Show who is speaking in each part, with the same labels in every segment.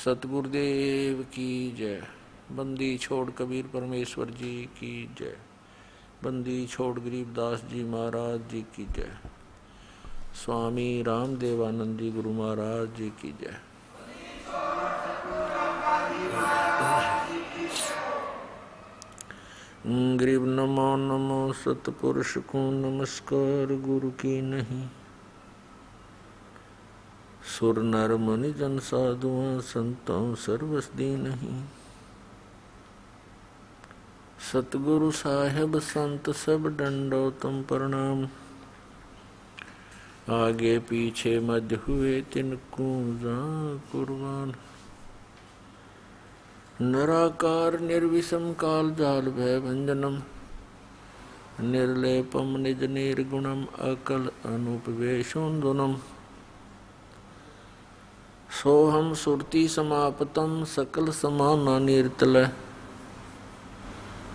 Speaker 1: सतगुरुदेव की जय। बंदी छोड़ कबीर परमेश्वर जी की जय। बंदी छोड़ गरीबदास जी महाराज जी की जय। स्वामी रामदेवानंद जी गुरु महाराज जी की जय। गरीब नमो नमो सतपुरुष को नमस्कार गुरु की नहीं। सुर नर मुनि जन साधुआं संतों सर्वस दी नहीं। सतगुरु साहेब संत सब डंडो तुम प्रणाम। आगे पीछे मध्य हुए तिनको जा कुर्बान। निराकार निर्विषम काल जाल भय भंजनम। निर्लेपम निज निर्गुणम अकल अनुपवेशोन्दुनम। सोहम सुरति समापतम सकल समाना निर्तल।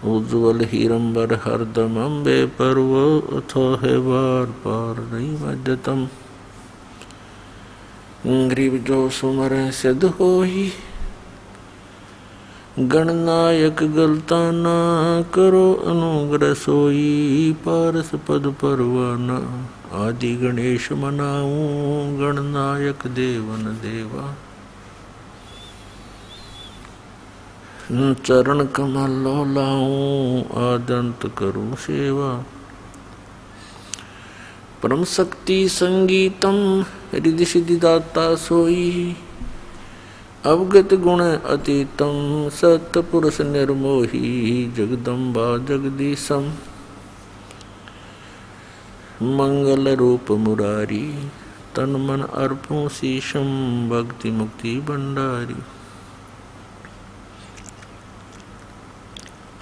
Speaker 1: उज्ज्वल हीरंबर हरदम अम्बे पर्व अथो है बार पार नहीं मध्यतम। गरीब जो सुमर सिद्ध होई। गणनायक गलता ना करो अनुग्रह सोई। पारस पद परवाना आदि गणेश मनाऊं। गणनायक देवन देवा चरण कमल लाऊं। आदंत करूं सेवा। परम शक्ति संगीतम हृदय सिद्धि दाता सोई। अवगत गुण अतीतम सतपुरुष निर्मोही। जगदम्बा जगदीशम मंगल रूप मुरारी। तन मन अर्पों शीशम भक्ति मुक्ति भंडारी।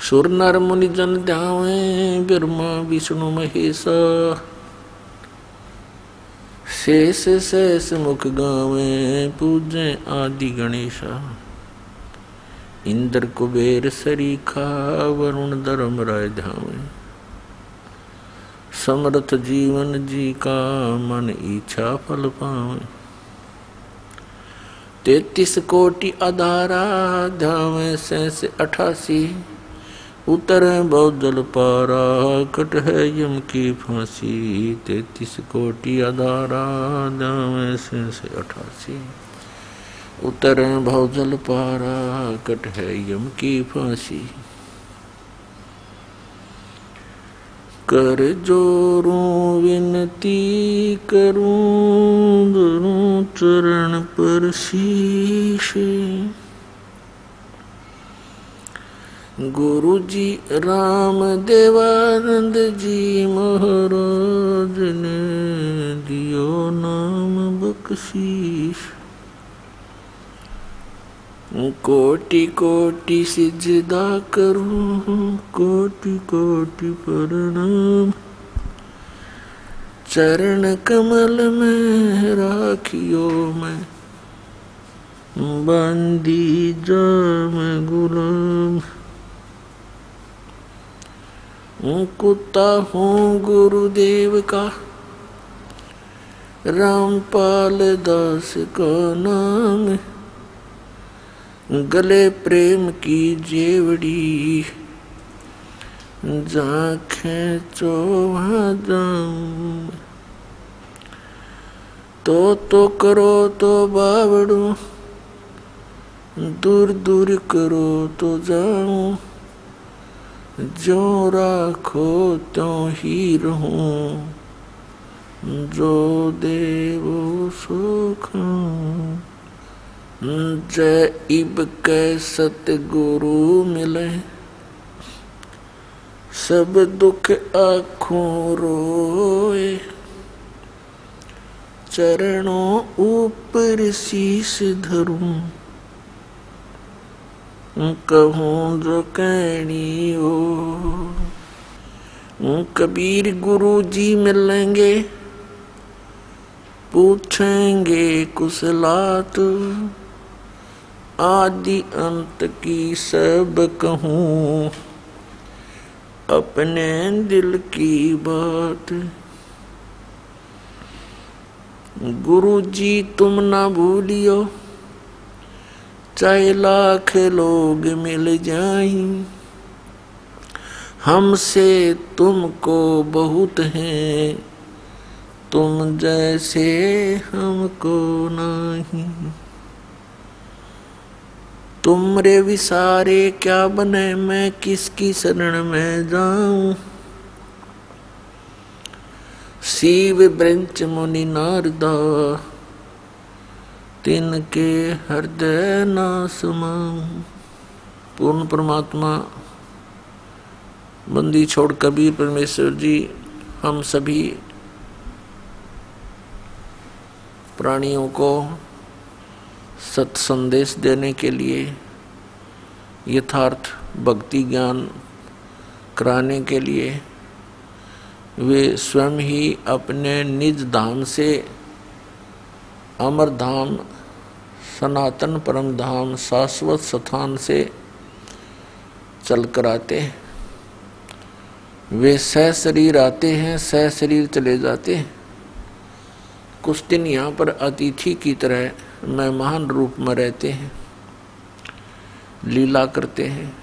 Speaker 1: सुर नर मुनि जन ध्यावें ब्रह्मा विष्णु महेशा। शेष शेष मुख गावें पूजें आदि गणेशा। इंद्र कुबेर सरीखा वरुण धर्मराय धावें। समर्थ जीवन जी का मन इच्छा फल पावें। 33 कोटि आधारा धावें शेष 88। उतर बहुत जल पारा कट है यम की फांसी। 33 कोटि आधारा दावें से 88। उतर बहुत जल पारा कट है यम की फांसी। कर जोरूं विनती करूं धरूं चरण पर शीश। गुरु जी राम देवानंद जी महाराज ने दियो नाम बख्शीश। कोटि कोटि सिजदा करूं कोटि कोटि प्रणाम। चरण कमल में राखियो मैं बंदी जाम गुलाम। कुत्ता हूँ गुरुदेव का रामपाल दास का नाम। गले प्रेम की जेवड़ी जहाँ खेचो वहाँ जाऊं। तो करो तो बावड़ू दूर दूर करो तो जाऊं। जो राखो त्यों ही रहूं। जो देवो सो खाऊं। जय इब कै सतगुरु मिले। सब दुख आँखों रोए। चरणों ऊपर शीश धरूं। कहूँ जो कहनी हो। कबीर गुरु जी मिलेंगे पूछेंगे कुशलात। आदि अंत की सब कहूँ अपने दिल की बात। गुरु जी तुम ना भूलियो चाहे लाख लोग मिल जाएं, हमसे तुमको बहुत हैं, तुम जैसे हमको नहीं। तुमरे विसारे क्या बने, मैं किसकी शरण में जाऊं। शिव ब्रंच मुनि नारदा, तिनके हृदय न समाऊं। पूर्ण परमात्मा बंदी छोड़ कबीर परमेश्वर जी हम सभी प्राणियों को सत संदेश देने के लिए, यथार्थ भक्ति ज्ञान कराने के लिए वे स्वयं ही अपने निज धाम से, अमर धाम, सनातन परम धाम, शाश्वत स्थान से चल कर आते हैं। वे सशरीर आते हैं, सशरीर चले जाते हैं। कुछ दिन यहाँ पर अतिथि की तरह मेहमान रूप में रहते हैं, लीला करते हैं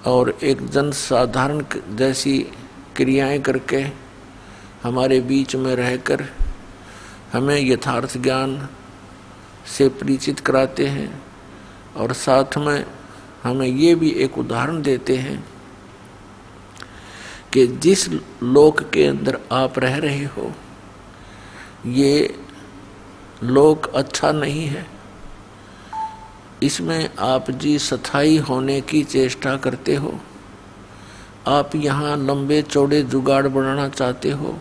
Speaker 1: और एक जन साधारण जैसी क्रियाएं करके हमारे बीच में रहकर हमें यथार्थ ज्ञान से परिचित कराते हैं और साथ में हमें ये भी एक उदाहरण देते हैं कि जिस लोक के अंदर आप रह रहे हो ये लोक अच्छा नहीं है, इसमें आप जी स्थायी होने की चेष्टा करते हो। आप यहाँ लंबे चौड़े जुगाड़ बनाना चाहते हो,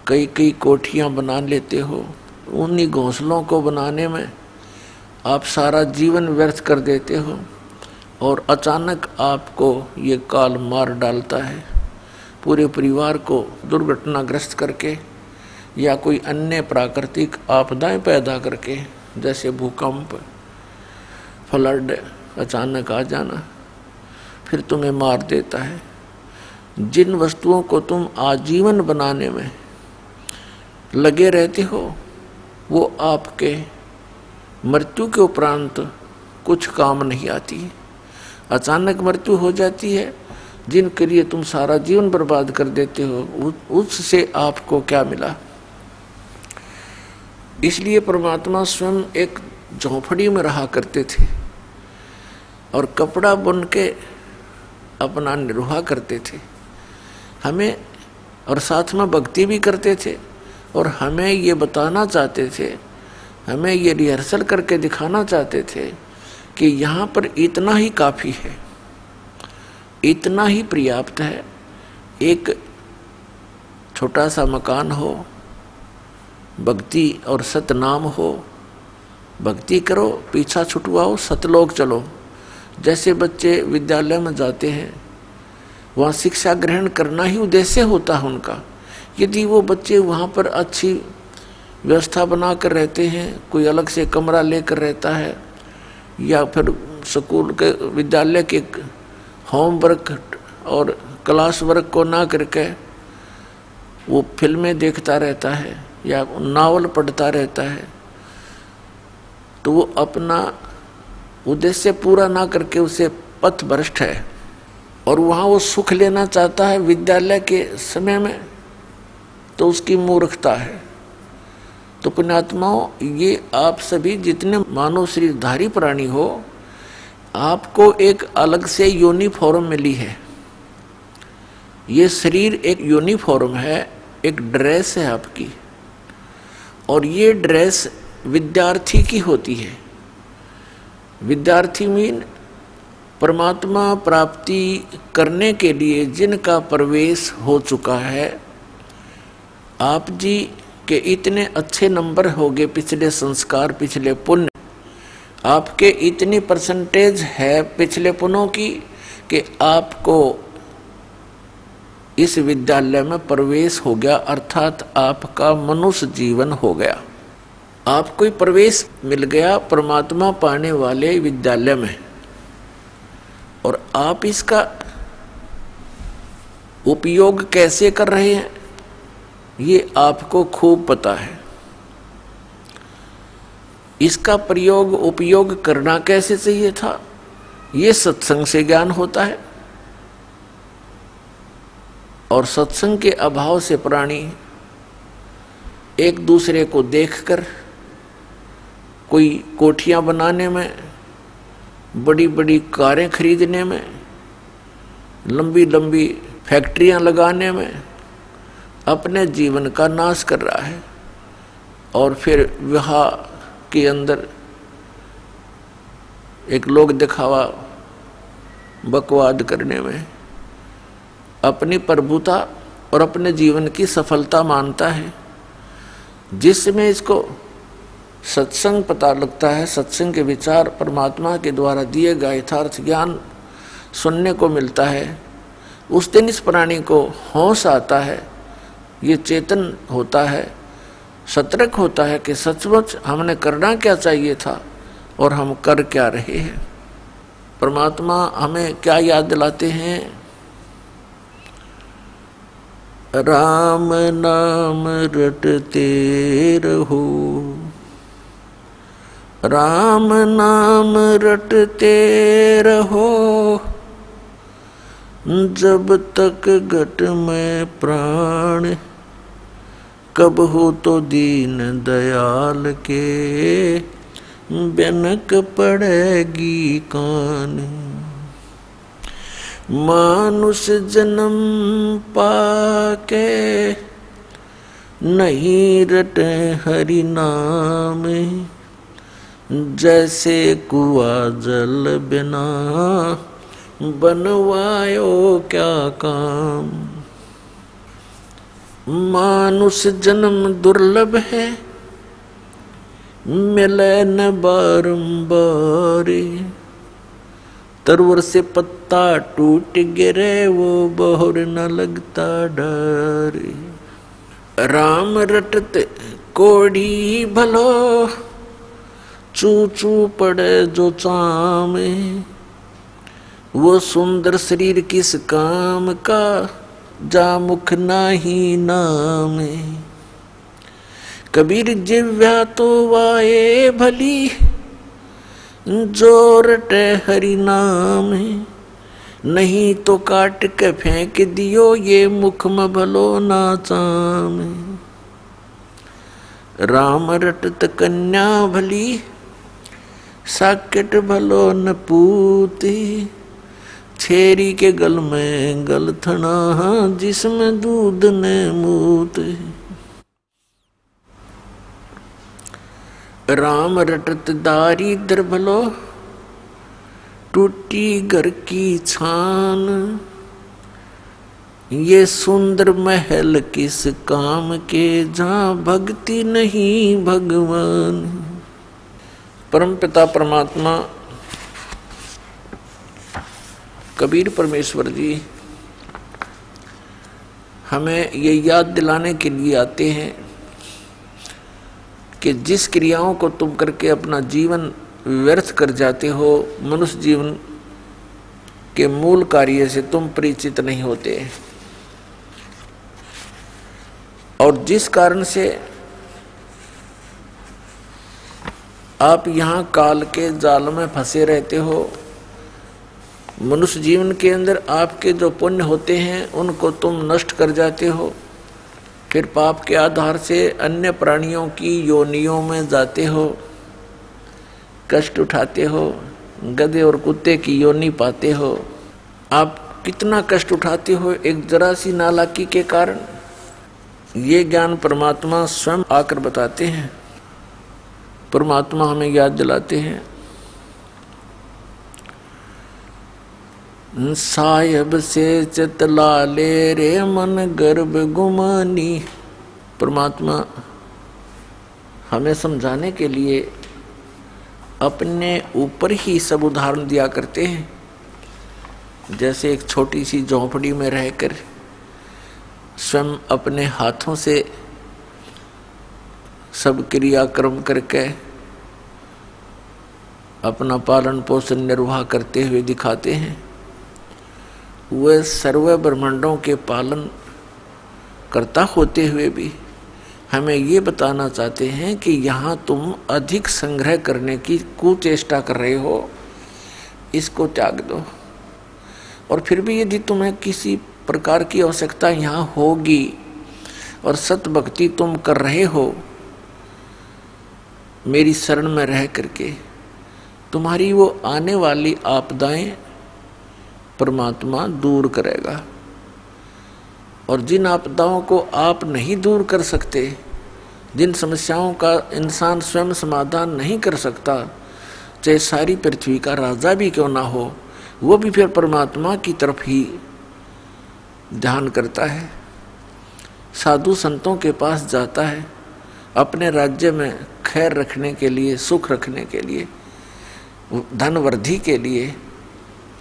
Speaker 1: कई कई कोठियाँ बना लेते हो। उन्हीं घोंसलों को बनाने में आप सारा जीवन व्यर्थ कर देते हो और अचानक आपको ये काल मार डालता है, पूरे परिवार को दुर्घटनाग्रस्त करके या कोई अन्य प्राकृतिक आपदाएं पैदा करके, जैसे भूकंप, फ्लड अचानक आ जाना, फिर तुम्हें मार देता है। जिन वस्तुओं को तुम आजीवन बनाने में लगे रहते हो वो आपके मृत्यु के उपरांत कुछ काम नहीं आती है। अचानक मृत्यु हो जाती है, जिनके लिए तुम सारा जीवन बर्बाद कर देते हो, उससे आपको क्या मिला। इसलिए परमात्मा स्वयं एक झोंपड़ी में रहा करते थे और कपड़ा बुन के अपना निर्वाह करते थे हमें, और साथ में भक्ति भी करते थे और हमें ये बताना चाहते थे, हमें ये रिहर्सल करके दिखाना चाहते थे कि यहाँ पर इतना ही काफ़ी है, इतना ही पर्याप्त है। एक छोटा सा मकान हो, भक्ति और सतनाम हो, भक्ति करो, पीछा छुटवाओ, सतलोक चलो। जैसे बच्चे विद्यालय में जाते हैं, वहाँ शिक्षा ग्रहण करना ही उद्देश्य होता है उनका। यदि वो बच्चे वहाँ पर अच्छी व्यवस्था बना कर रहते हैं, कोई अलग से कमरा लेकर रहता है, या फिर स्कूल के विद्यालय के होमवर्क और क्लास वर्क को ना करके वो फिल्में देखता रहता है या नावल पढ़ता रहता है, तो वो अपना उद्देश्य पूरा ना करके उसे पथ भ्रष्ट है और वहाँ वो सुख लेना चाहता है विद्यालय के समय में, तो उसकी मूर्खता है। तो पुण्यात्माओं, ये आप सभी जितने मानव शरीरधारी प्राणी हो, आपको एक अलग से यूनिफॉर्म मिली है। ये शरीर एक यूनिफॉर्म है, एक ड्रेस है आपकी, और ये ड्रेस विद्यार्थी की होती है। विद्यार्थी मीन परमात्मा प्राप्ति करने के लिए जिनका प्रवेश हो चुका है। आप जी के इतने अच्छे नंबर हो गए, पिछले संस्कार, पिछले पुण्य, आपके इतनी परसेंटेज है पिछले पुण्यों की कि आपको इस विद्यालय में प्रवेश हो गया, अर्थात आपका मनुष्य जीवन हो गया। आपको प्रवेश मिल गया परमात्मा पाने वाले विद्यालय में, और आप इसका उपयोग कैसे कर रहे हैं ये आपको खूब पता है। इसका प्रयोग उपयोग करना कैसे चाहिए था, ये सत्संग से ज्ञान होता है। और सत्संग के अभाव से प्राणी एक दूसरे को देखकर कोई कोठियां बनाने में, बड़ी बड़ी कारें खरीदने में, लंबी लंबी फैक्ट्रियां लगाने में अपने जीवन का नाश कर रहा है। और फिर विवाह के अंदर एक लोक दिखावा बकवाद करने में अपनी प्रभुता और अपने जीवन की सफलता मानता है। जिसमें इसको सत्संग पता लगता है, सत्संग के विचार परमात्मा के द्वारा दिए गए यथार्थ ज्ञान सुनने को मिलता है, उस दिन इस प्राणी को होश आता है, ये चेतन होता है, सतर्क होता है कि सचमुच हमने करना क्या चाहिए था और हम कर क्या रहे हैं। परमात्मा हमें क्या याद दिलाते हैं? राम नाम रटते रहो, राम नाम रटते रहो, जब तक घट में प्राण, कब हो तो दीन दयाल के बेनक पड़ेगी कान। मानुष जन्म पाके नहीं रटे हरि नाम, जैसे कुआ जल बिना बनवायो क्या काम। मानुष जन्म दुर्लभ है, मिले न बारंबार, तरवर से पत्ता टूट गिरे वो बहुर न लगता डर। राम रटते कोड़ी भलो, चू चू पड़े जो चामे, वो सुंदर शरीर किस काम का, जा मुख नाही नाम। कबीर जिव्या तो वाए भली, जो रटे हरि नाम, नहीं तो काट के फेंक दियो, ये मुख में भलो ना चाम। राम रटत कन्या भली, साकेट भलो न पूती, छेरी के गल में गलथना, जिसमें दूध ने मूत। राम रटत दारिद्र भलो, टूटी घर की छान, ये सुंदर महल किस काम के, जहाँ भक्ति नहीं भगवान। परमपिता परमात्मा कबीर परमेश्वर जी हमें ये याद दिलाने के लिए आते हैं कि जिस क्रियाओं को तुम करके अपना जीवन व्यर्थ कर जाते हो, मनुष्य जीवन के मूल कार्य से तुम परिचित नहीं होते, और जिस कारण से आप यहाँ काल के जाल में फंसे रहते हो, मनुष्य जीवन के अंदर आपके जो पुण्य होते हैं उनको तुम नष्ट कर जाते हो, फिर पाप के आधार से अन्य प्राणियों की योनियों में जाते हो, कष्ट उठाते हो, गधे और कुत्ते की योनि पाते हो। आप कितना कष्ट उठाते हो एक जरा सी नालाकी के कारण, ये ज्ञान परमात्मा स्वयं आकर बताते हैं। परमात्मा हमें याद दिलाते हैं, साहिब से चतला ले रे मन गर्भ गुमानी। परमात्मा हमें समझाने के लिए अपने ऊपर ही सब उदाहरण दिया करते हैं। जैसे एक छोटी सी झोंपड़ी में रहकर स्वयं अपने हाथों से सब क्रियाक्रम करके अपना पालन पोषण निर्वाह करते हुए दिखाते हैं। वह सर्व ब्रह्मांडों के पालन करता होते हुए भी हमें ये बताना चाहते हैं कि यहाँ तुम अधिक संग्रह करने की कुचेष्टा कर रहे हो, इसको त्याग दो। और फिर भी यदि तुम्हें किसी प्रकार की आवश्यकता यहाँ होगी और सत भक्ति तुम कर रहे हो मेरी शरण में रह करके, तुम्हारी वो आने वाली आपदाएं परमात्मा दूर करेगा। और जिन आपदाओं को आप नहीं दूर कर सकते, जिन समस्याओं का इंसान स्वयं समाधान नहीं कर सकता, चाहे सारी पृथ्वी का राजा भी क्यों ना हो, वो भी फिर परमात्मा की तरफ ही ध्यान करता है, साधु संतों के पास जाता है अपने राज्य में खैर रखने के लिए, सुख रखने के लिए, धन वृद्धि के लिए।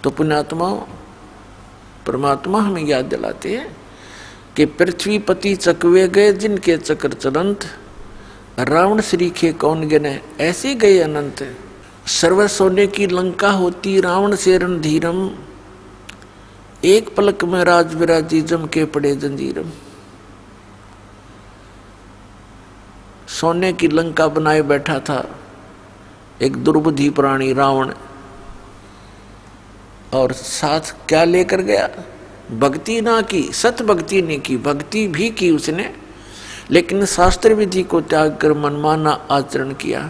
Speaker 1: तो पुण्यात्माओं, परमात्मा हमें याद दिलाते हैं कि पृथ्वीपति चकवे गए जिनके चक्र चलंत, रावण श्रीखे कौन गिने ऐसे गए अनंत। सर्व सोने की लंका होती रावण से रणधीरम, एक पलक में राज विराजी जम के पड़े जंजीरम। सोने की लंका बनाए बैठा था एक दुर्बुद्धि प्राणी रावण, और साथ क्या लेकर गया? भक्ति ना की, सत भक्ति नहीं की, भक्ति भी की उसने, लेकिन शास्त्र विधि को त्याग कर मनमाना आचरण किया।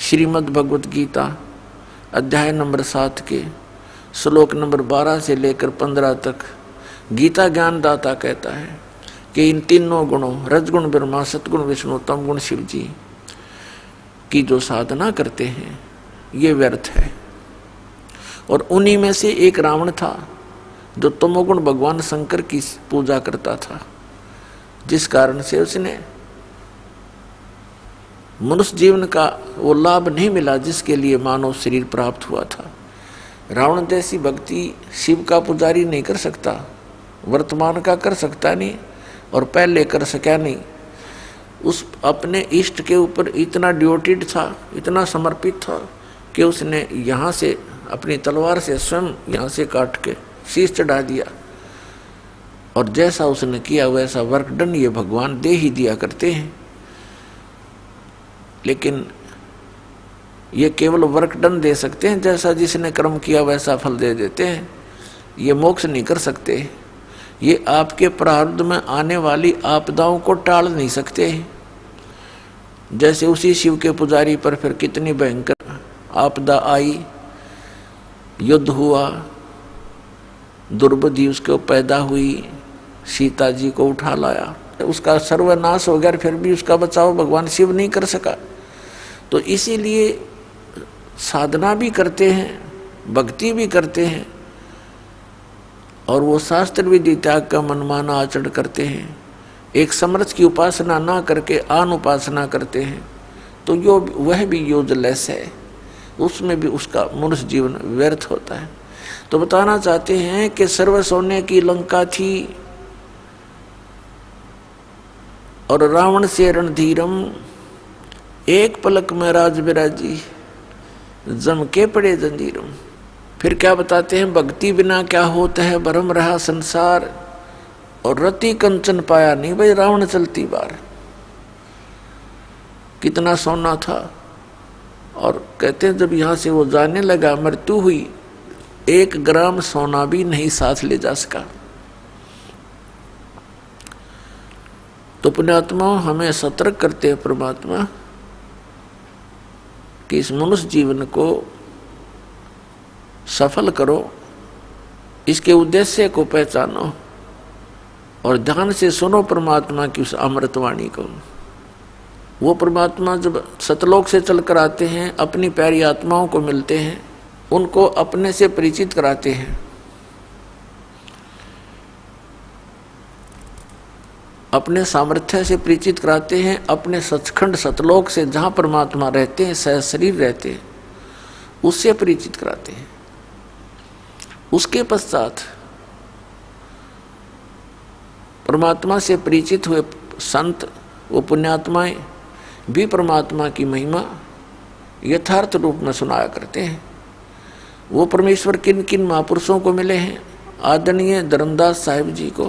Speaker 1: श्रीमद् भगवत गीता अध्याय नंबर 7 के श्लोक नंबर 12 से लेकर 15 तक गीता ज्ञान दाता कहता है कि इन तीनों गुणों, रजगुण ब्रह्मा, सतगुण विष्णु, तम गुण शिव जी की जो साधना करते हैं ये व्यर्थ है। और उन्हीं में से एक रावण था जो तमोगुण भगवान शंकर की पूजा करता था, जिस कारण से उसने मनुष्य जीवन का वो लाभ नहीं मिला जिसके लिए मानव शरीर प्राप्त हुआ था। रावण जैसी भक्ति शिव का पुजारी नहीं कर सकता, वर्तमान का कर सकता नहीं और पहले कर सका नहीं। उस अपने इष्ट के ऊपर इतना ड्योटेड था, इतना समर्पित था कि उसने यहाँ से अपनी तलवार से स्वयं यहाँ से काट के शीश चढ़ा दिया, और जैसा उसने किया वैसा वर्कडन ये भगवान दे ही दिया करते हैं। लेकिन ये केवल वर्कडन दे सकते हैं, जैसा जिसने कर्म किया वैसा फल दे देते हैं, ये मोक्ष नहीं कर सकते। ये आपके प्रारब्ध में आने वाली आपदाओं को टाल नहीं सकते। जैसे उसी शिव के पुजारी पर फिर कितनी भयंकर आपदा आई, युद्ध हुआ, दुर्बुद्धि उसको पैदा हुई, सीता जी को उठा लाया, उसका सर्वनाश हो गया, फिर भी उसका बचाव भगवान शिव नहीं कर सका। तो इसीलिए साधना भी करते हैं, भक्ति भी करते हैं, और वो शास्त्र विधि त्याग का मनमाना आचरण करते हैं, एक समर्थ की उपासना ना करके आन उपासना करते हैं, तो यो वह भी यूजलेस है, उसमें भी उसका मनुष्य जीवन व्यर्थ होता है। तो बताना चाहते हैं कि सर्व सोने की लंका थी और रावण से रणधीरम, एक पलक में राज विराजी जम के पड़े जंजीरम। फिर क्या बताते हैं? भक्ति बिना क्या होता है, भरम रहा संसार, और रति कंचन पाया नहीं भाई रावण चलती बार। कितना सोना था, और कहते हैं जब यहाँ से वो जाने लगा, मृत्यु हुई, 1 ग्राम सोना भी नहीं साथ ले जा सका। तो पुण्यात्मा हमें सतर्क करते हैं परमात्मा कि इस मनुष्य जीवन को सफल करो, इसके उद्देश्य को पहचानो और ध्यान से सुनो परमात्मा की उस अमृतवाणी को। वो परमात्मा जब सतलोक से चलकर आते हैं, अपनी प्यारी आत्माओं को मिलते हैं, उनको अपने से परिचित कराते हैं, अपने सामर्थ्य से परिचित कराते हैं, अपने सचखंड सतलोक से जहाँ परमात्मा रहते हैं, सह शरीर रहते हैं, उससे परिचित कराते हैं। उसके पश्चात परमात्मा से परिचित हुए संत, वो पुण्यात्माएं भी परमात्मा की महिमा यथार्थ रूप में सुनाया करते हैं। वो परमेश्वर किन किन महापुरुषों को मिले हैं? आदरणीय धर्मदास साहिब जी को,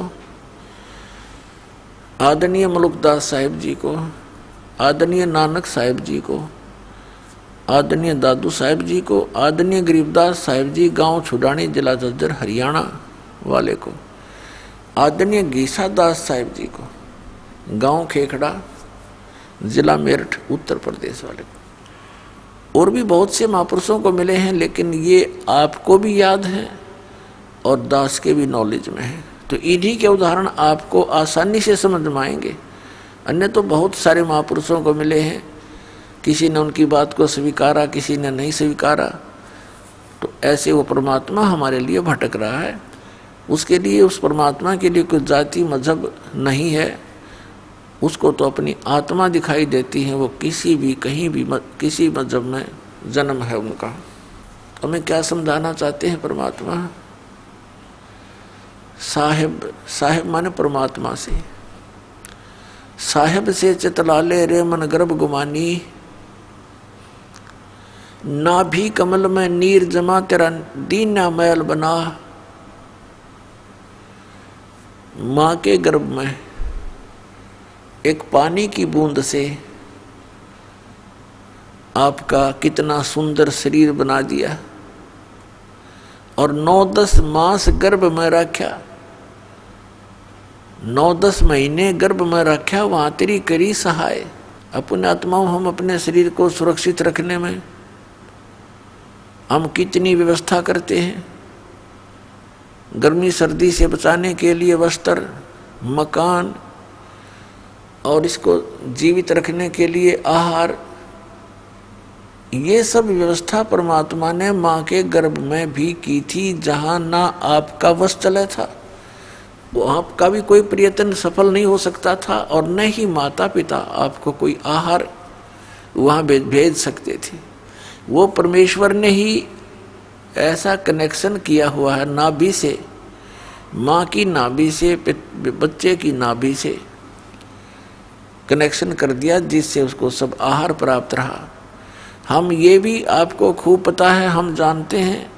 Speaker 1: आदरणीय मलुकदास साहिब जी को, आदरणीय नानक साहिब जी को, आदरणीय दादू साहिब जी को, आदरणीय गरीबदास साहिब जी गांव छुडानी जिला झज्जर हरियाणा वाले को, आदरणीय गीसा दास साहिब जी को गांव खेखड़ा जिला मेरठ उत्तर प्रदेश वाले को। और भी बहुत से महापुरुषों को मिले हैं, लेकिन ये आपको भी याद है और दास के भी नॉलेज में है, तो इन्हीं के उदाहरण आपको आसानी से समझ में आएंगे। अन्य तो बहुत सारे महापुरुषों को मिले हैं, किसी ने उनकी बात को स्वीकारा, किसी ने नहीं स्वीकारा, तो ऐसे वो परमात्मा हमारे लिए भटक रहा है। उसके लिए, उस परमात्मा के लिए कोई जाति मजहब नहीं है, उसको तो अपनी आत्मा दिखाई देती है। वो किसी भी कहीं भी किसी मजहब में जन्म है उनका। तो हमें क्या समझाना चाहते हैं परमात्मा? साहेब, साहेब माने परमात्मा से। साहेब से चितलाले रे मन गर्भ गुमानी, नाभि कमल में नीर जमा तेरा दीना मैल बना। माँ के गर्भ में एक पानी की बूंद से आपका कितना सुंदर शरीर बना दिया, और 9-10 मास गर्भ में रखा, 9-10 महीने गर्भ में रखा, वहां तेरी करी सहाय। अपने आत्माओं, हम अपने शरीर को सुरक्षित रखने में हम कितनी व्यवस्था करते हैं। गर्मी सर्दी से बचाने के लिए वस्त्र, मकान, और इसको जीवित रखने के लिए आहार, ये सब व्यवस्था परमात्मा ने माँ के गर्भ में भी की थी, जहाँ ना आपका वश चला था, वो आपका भी कोई प्रयत्न सफल नहीं हो सकता था, और न ही माता पिता आपको कोई आहार वहाँ भेज सकते थे। वो परमेश्वर ने ही ऐसा कनेक्शन किया हुआ है नाभि से, माँ की नाभि से, बच्चे की नाभि से कनेक्शन कर दिया, जिससे उसको सब आहार प्राप्त रहा। हम ये भी आपको खूब पता है, हम जानते हैं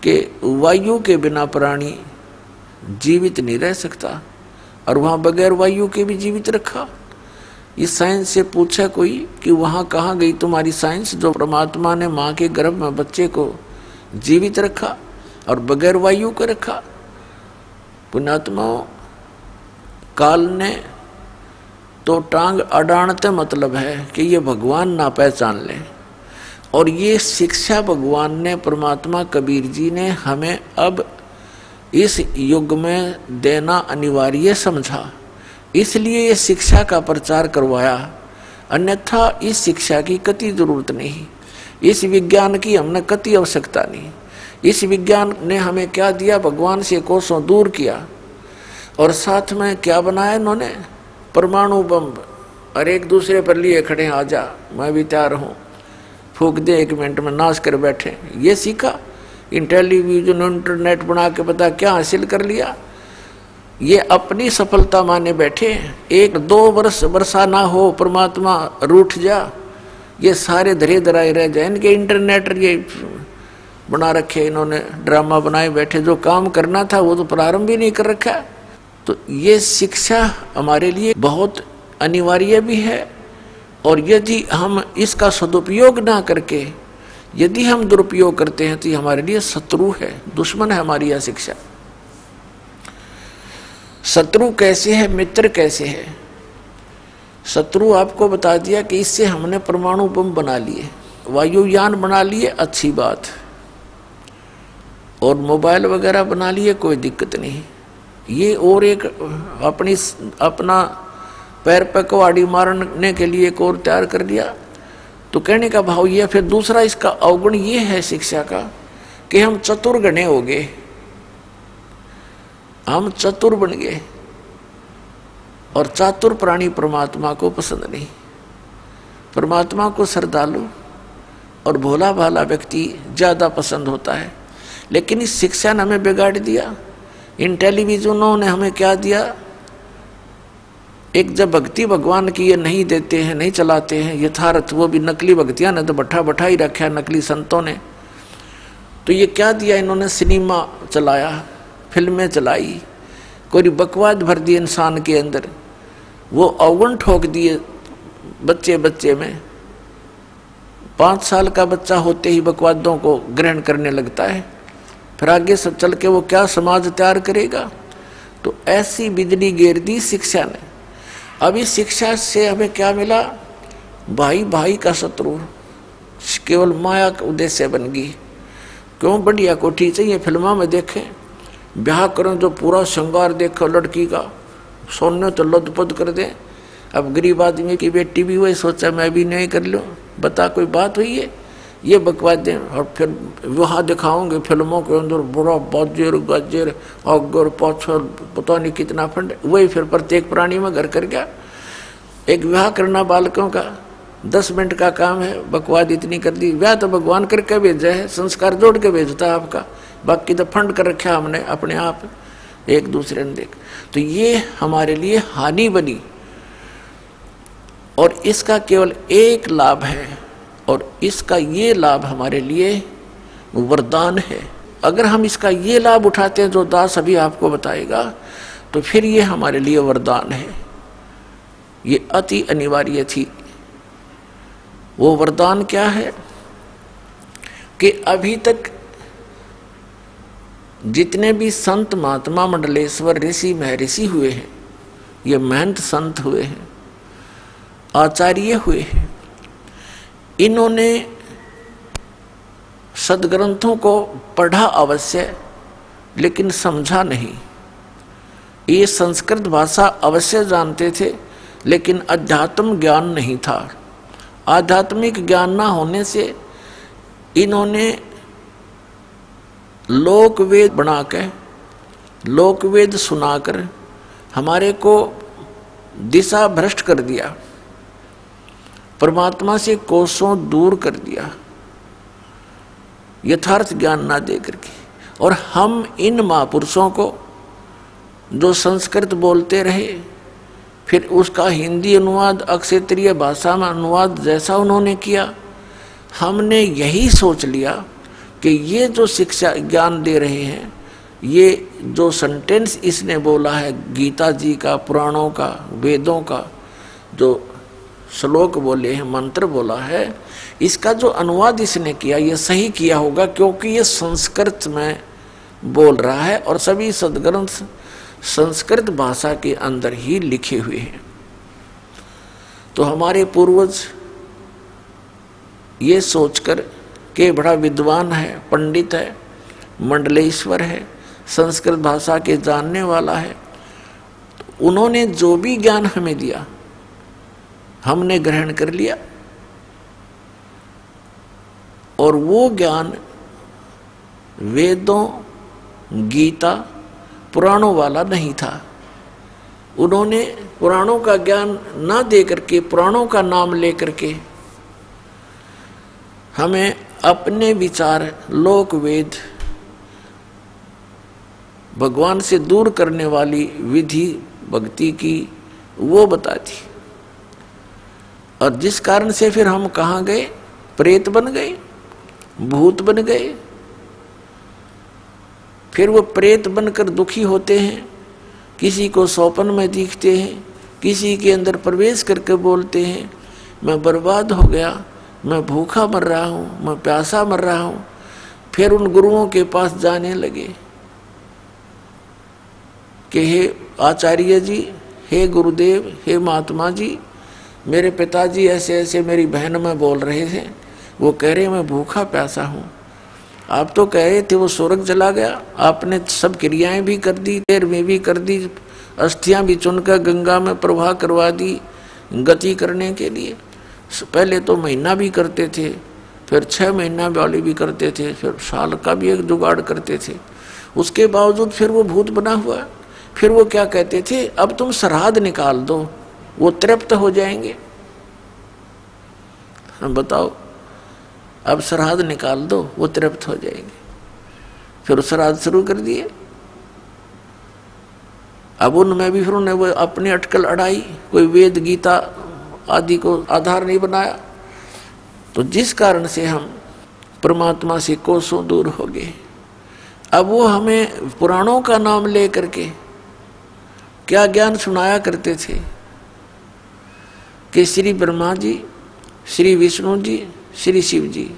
Speaker 1: कि वायु के बिना प्राणी जीवित नहीं रह सकता, और वहाँ बगैर वायु के भी जीवित रखा। इस साइंस से पूछा कोई कि वहाँ कहाँ गई तुम्हारी साइंस, जो परमात्मा ने माँ के गर्भ में बच्चे को जीवित रखा और बगैर वायु के रखा। पुण्यात्माओं, काल ने तो टांग अडानते मतलब है कि ये भगवान ना पहचान ले, और ये शिक्षा भगवान ने, परमात्मा कबीर जी ने हमें अब इस युग में देना अनिवार्य समझा, इसलिए ये शिक्षा का प्रचार करवाया। अन्यथा इस शिक्षा की कति जरूरत नहीं, इस विज्ञान की हमने कति आवश्यकता नहीं। इस विज्ञान ने हमें क्या दिया? भगवान से कोसों दूर किया, और साथ में क्या बनाया इन्होंने? परमाणु बम। और एक दूसरे पर लिए खड़े, आ जा मैं भी तैयार हूँ, फूक दे 1 मिनट में, नाश कर बैठे। ये सीखा। इन टेलीविजन इंटरनेट बना के पता क्या हासिल कर लिया। ये अपनी सफलता माने बैठे। 1-2 वर्ष वर्षा ना हो, परमात्मा रूठ जा, ये सारे धरे धराए रह जाए। इनके इंटरनेट ये बना रखे इन्होंने, ड्रामा बनाए बैठे। जो काम करना था वो तो प्रारंभ ही नहीं कर रखा। तो ये शिक्षा हमारे लिए बहुत अनिवार्य भी है, और यदि हम इसका सदुपयोग ना करके यदि हम दुरुपयोग करते हैं तो ये हमारे लिए शत्रु है, दुश्मन है हमारी यह शिक्षा। शत्रु कैसे है, मित्र कैसे है? शत्रु आपको बता दिया कि इससे हमने परमाणु बम बना लिए, वायुयान बना लिए, अच्छी बात, और मोबाइल वगैरह बना लिए, कोई दिक्कत नहीं। ये और एक अपना पैर पे कुहाड़ी मारने के लिए एक और तैयार कर दिया। तो कहने का भाव ये, फिर दूसरा इसका अवगुण ये है शिक्षा का कि हम चतुर गणे हो गए, हम चतुर बन गए, और चातुर प्राणी परमात्मा को पसंद नहीं। परमात्मा को श्रद्धालु और भोला भाला व्यक्ति ज्यादा पसंद होता है। लेकिन इस शिक्षा ने हमें बिगाड़ दिया। इन टेलीविजनों ने हमें क्या दिया? एक जब भक्ति भगवान की ये नहीं देते हैं, नहीं चलाते हैं यथार्थ, वो भी नकली भक्तियां ने तो बैठा ही रखा है नकली संतों ने। तो ये क्या दिया इन्होंने? सिनेमा चलाया, फिल्में चलाई, कोई बकवाद भर दी इंसान के अंदर, वो अवगुण ठोक दिए बच्चे बच्चे में। 5 साल का बच्चा होते ही बकवादों को ग्रहण करने लगता है, फिर आगे सब चल के वो क्या समाज तैयार करेगा। तो ऐसी बिजली गिर दी शिक्षा ने। अब इस शिक्षा से हमें क्या मिला? भाई भाई का शत्रु, केवल माया का उद्देश्य बन गई। क्यों? बढ़िया कोठी चाहिए, फिल्मों में देखें, ब्याह करें तो पूरा श्रृंगार देखो लड़की का, सोने तो लदपद कर दें। अब गरीब आदमी की बेटी भी वही सोचा मैं भी नहीं कर लूँ, बता कोई बात हुई है? ये बकवादें। और फिर वहाँ दिखाओगे फिल्मों के अंदर बुरा बाजेर गाजेर अगर पाछल पता नहीं कितना फंड, वही फिर प्रत्येक प्राणी में घर कर गया। एक विवाह करना बालकों का 10 मिनट का काम है, बकवाद इतनी कर दी। विवाह तो भगवान करके भेजा है, संस्कार जोड़ के भेजता है आपका, बाकी तो फंड कर रखा हमने अपने आप एक दूसरे ने देख। तो ये हमारे लिए हानि बनी, और इसका केवल एक लाभ है, और इसका ये लाभ हमारे लिए वरदान है। अगर हम इसका ये लाभ उठाते हैं जो दास अभी आपको बताएगा, तो फिर ये हमारे लिए वरदान है। ये अति अनिवार्य थी। वो वरदान क्या है कि अभी तक जितने भी संत महात्मा मंडलेश्वर ऋषि महर्षि हुए हैं, ये महंत संत हुए हैं, आचार्य हुए हैं, इन्होंने सदग्रंथों को पढ़ा अवश्य लेकिन समझा नहीं। ये संस्कृत भाषा अवश्य जानते थे लेकिन अध्यात्म ज्ञान नहीं था। आध्यात्मिक ज्ञान ना होने से इन्होंने लोकवेद बनाकर, लोकवेद सुनाकर हमारे को दिशा भ्रष्ट कर दिया, परमात्मा से कोसों दूर कर दिया, यथार्थ ज्ञान ना दे करके। और हम इन महापुरुषों को जो संस्कृत बोलते रहे, फिर उसका हिंदी अनुवाद अक्षेत्रीय भाषा में अनुवाद जैसा उन्होंने किया, हमने यही सोच लिया कि ये जो शिक्षा ज्ञान दे रहे हैं, ये जो सेंटेंस इसने बोला है गीता जी का, पुराणों का, वेदों का जो श्लोक बोले हैं, मंत्र बोला है, इसका जो अनुवाद इसने किया ये सही किया होगा, क्योंकि ये संस्कृत में बोल रहा है और सभी सदग्रंथ संस्कृत भाषा के अंदर ही लिखे हुए हैं। तो हमारे पूर्वज ये सोचकर कि बड़ा विद्वान है, पंडित है, मंडलेश्वर है, संस्कृत भाषा के जानने वाला है, तो उन्होंने जो भी ज्ञान हमें दिया हमने ग्रहण कर लिया, और वो ज्ञान वेदों, गीता, पुराणों वाला नहीं था। उन्होंने पुराणों का ज्ञान ना दे करके, पुराणों का नाम ले करके हमें अपने विचार, लोक वेद, भगवान से दूर करने वाली विधि भक्ति की वो बता दी। और जिस कारण से फिर हम कहाँ गए? प्रेत बन गए, भूत बन गए। फिर वो प्रेत बनकर दुखी होते हैं, किसी को सौपन में दिखते हैं, किसी के अंदर प्रवेश करके बोलते हैं मैं बर्बाद हो गया, मैं भूखा मर रहा हूँ, मैं प्यासा मर रहा हूँ। फिर उन गुरुओं के पास जाने लगे कि हे आचार्य जी, हे गुरुदेव, हे महात्मा जी, मेरे पिताजी ऐसे ऐसे मेरी बहन में बोल रहे थे, वो कह रहे मैं भूखा प्यासा हूँ। आप तो कह रहे थे वो स्वर्ग चला गया, आपने सब क्रियाएं भी कर दी, देर में भी कर दी, अस्थियां भी चुनकर गंगा में प्रवाह करवा दी गति करने के लिए। पहले तो महीना भी करते थे, फिर 6 महीना वाले भी करते थे, फिर साल का भी एक जुगाड़ करते थे। उसके बावजूद फिर वो भूत बना हुआ। फिर वो क्या कहते थे, अब तुम श्राद्ध निकाल दो, वो तृप्त हो जाएंगे। हम बताओ, अब श्राद्ध निकाल दो, वो तृप्त हो जाएंगे। फिर श्राद्ध शुरू कर दिए। अब उनमें भी फिर उन्हें वो अपनी अटकल अड़ाई, कोई वेद गीता आदि को आधार नहीं बनाया। तो जिस कारण से हम परमात्मा से कोसों दूर हो गए। अब वो हमें पुराणों का नाम ले करके क्या ज्ञान सुनाया करते थे कि श्री ब्रह्मा जी, श्री विष्णु जी, श्री शिव जी,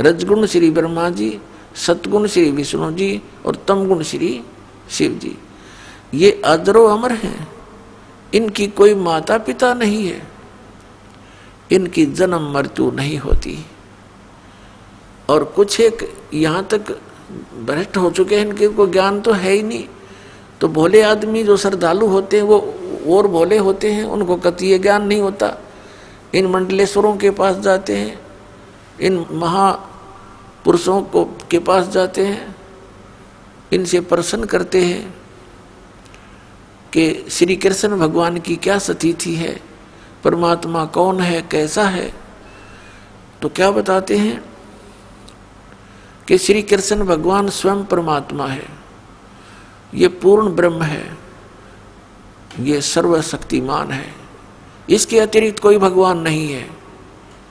Speaker 1: रजगुण श्री ब्रह्मा जी, सतगुण श्री विष्णु जी और तमगुण श्री शिव जी, ये अजरो अमर हैं। इनकी कोई माता पिता नहीं है, इनकी जन्म मृत्यु नहीं होती। और कुछ एक यहाँ तक भ्रष्ट हो चुके हैं, इनके को ज्ञान तो है ही नहीं। तो भोले आदमी जो श्रद्धालु होते हैं वो और भोले होते हैं, उनको कतई ज्ञान नहीं होता। इन मंडलेश्वरों के पास जाते हैं, इन महापुरुषों को के पास जाते हैं, इनसे प्रश्न करते हैं कि श्री कृष्ण भगवान की क्या स्थिति है, परमात्मा कौन है, कैसा है। तो क्या बताते हैं कि श्री कृष्ण भगवान स्वयं परमात्मा है, ये पूर्ण ब्रह्म है, ये सर्वशक्तिमान है, इसके अतिरिक्त कोई भगवान नहीं है,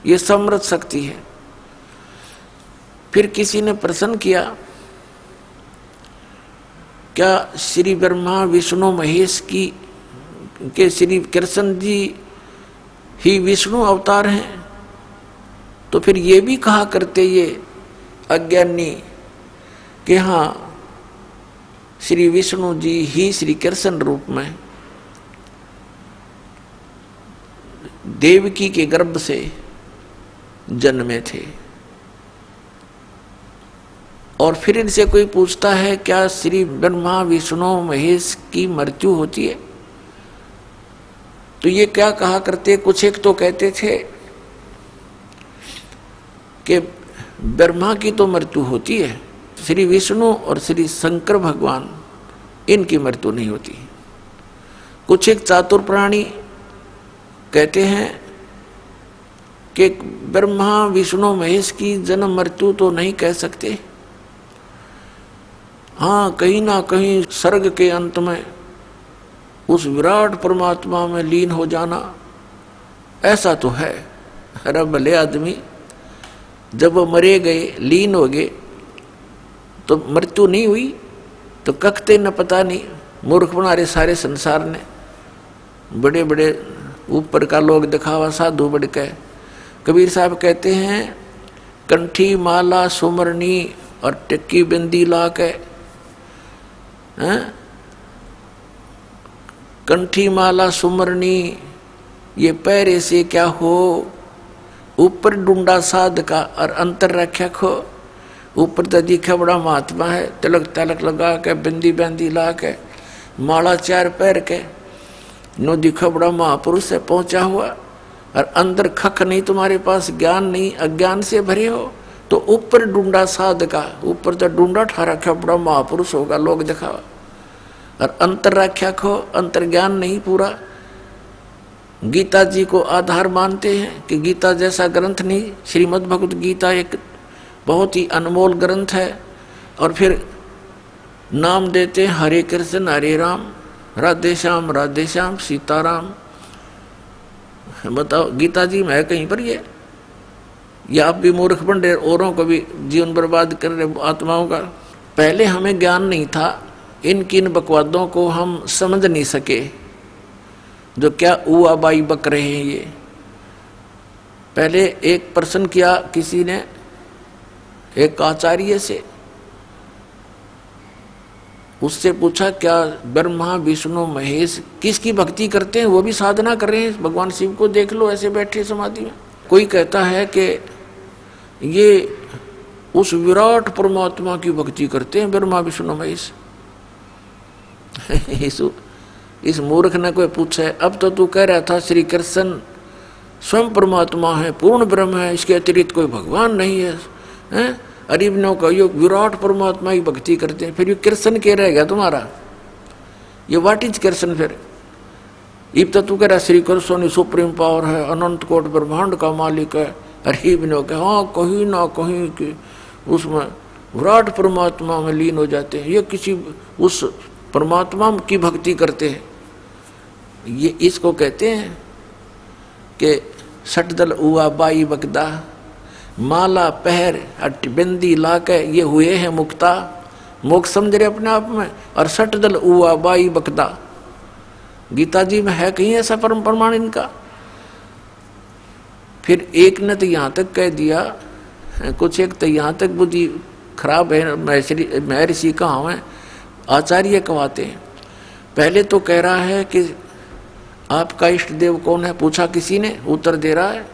Speaker 1: ये समृद्ध शक्ति है। फिर किसी ने प्रश्न किया, क्या श्री ब्रह्मा विष्णु महेश की के श्री कृष्ण जी ही विष्णु अवतार हैं? तो फिर ये भी कहा करते ये अज्ञानी कि हाँ श्री विष्णु जी ही श्री कृष्ण रूप में देवकी के गर्भ से जन्मे थे। और फिर इनसे कोई पूछता है क्या श्री ब्रह्मा विष्णु महेश की मृत्यु होती है? तो ये क्या कहा करते, कुछ एक तो कहते थे कि ब्रह्मा की तो मृत्यु होती है, श्री विष्णु और श्री शंकर भगवान इनकी मृत्यु नहीं होती। कुछ एक चातुर प्राणी कहते हैं कि ब्रह्मा विष्णु महेश की जन्म मृत्यु तो नहीं कह सकते, हाँ कहीं ना कहीं सर्ग के अंत में उस विराट परमात्मा में लीन हो जाना ऐसा तो है। अरे भले आदमी जब वो मरे गए, लीन हो गए, तो मृत्यु नहीं हुई तो कखते न पता नहीं। मूर्ख बना रहे सारे संसार ने, बड़े बड़े ऊपर का लोग दिखावा साधु बड़ के। कबीर साहब कहते हैं कंठी माला सुमरनी और टिक्की बिंदी ला के, कंठी माला सुमरनी ये पैरे से क्या हो, ऊपर डूंडा साध का और अंतर रख्या खो। ऊपर तो दिखा बड़ा महात्मा है, तिलक तलक लगा के बिंदी बिंदी ला के माला चार पैर के नो दिखा बड़ा महापुरुष से पहुंचा हुआ, और अंदर खख नहीं, तुम्हारे पास ज्ञान नहीं, अज्ञान से भरे हो। तो ऊपर डूंडा साध का, ऊपर तो डूंडा ठा रखा बड़ा महापुरुष होगा लोग दिखावा, और अंतर रख्या खो, अंतर ज्ञान नहीं पूरा। गीता जी को आधार मानते हैं कि गीता जैसा ग्रंथ नहीं, श्रीमद् भगवत गीता एक बहुत ही अनमोल ग्रंथ है। और फिर नाम देते हैं हरे कृष्ण हरे राम, राधे श्याम सीताराम। बताओ गीता जी में है कहीं पर ये आप भी मूर्ख बन रहे, औरों को भी जीवन बर्बाद कर रहे आत्माओं का। पहले हमें ज्ञान नहीं था, इनकी इन बकवादों को हम समझ नहीं सके जो क्या ऊआ बाई बक रहे हैं ये। पहले एक प्रश्न किया किसी ने एक आचार्य से, उससे पूछा क्या ब्रह्मा विष्णु महेश किसकी भक्ति करते हैं? वो भी साधना कर रहे हैं, भगवान शिव को देख लो ऐसे बैठे समाधि में। कोई कहता है कि ये उस विराट परमात्मा की भक्ति करते हैं ब्रह्मा विष्णु महेश। इस मूर्ख ने कोई पूछा, अब तो तू कह रहा था श्री कृष्ण स्वयं परमात्मा है, पूर्ण ब्रह्म है, इसके अतिरिक्त कोई भगवान नहीं है, हैं? अरिबनों का यो विराट परमात्मा की भक्ति करते हैं, फिर ये कृष्ण के रह गया तुम्हारा, ये व्हाट इज कृष्ण? फिर इब तो तू कह रहा श्री कृष्ण सुप्रीम पावर है, अनंत कोट ब्रह्मांड का मालिक है। अरिबनों के हाँ कहीं ना कहीं कि उसमें विराट परमात्मा में लीन हो जाते हैं, ये किसी उस परमात्मा की भक्ति करते हैं। ये इसको कहते हैं कि सटदल उआ बाई बकदा, माला पहर बिंदी ला के ये हुए हैं मुक्ता। मोक्ष समझ रहे अपने आप में। और सटदल उआ बाई बकदा, गीता जी में है कहीं ऐसा परम प्रमाण इनका? फिर एक ने तो यहाँ तक कह दिया, कुछ एक तो यहाँ तक बुद्धि खराब है, महर्षि कहाँ है, आचार्य कहवाते हैं। पहले तो कह रहा है कि आपका इष्ट देव कौन है, पूछा किसी ने, उत्तर दे रहा है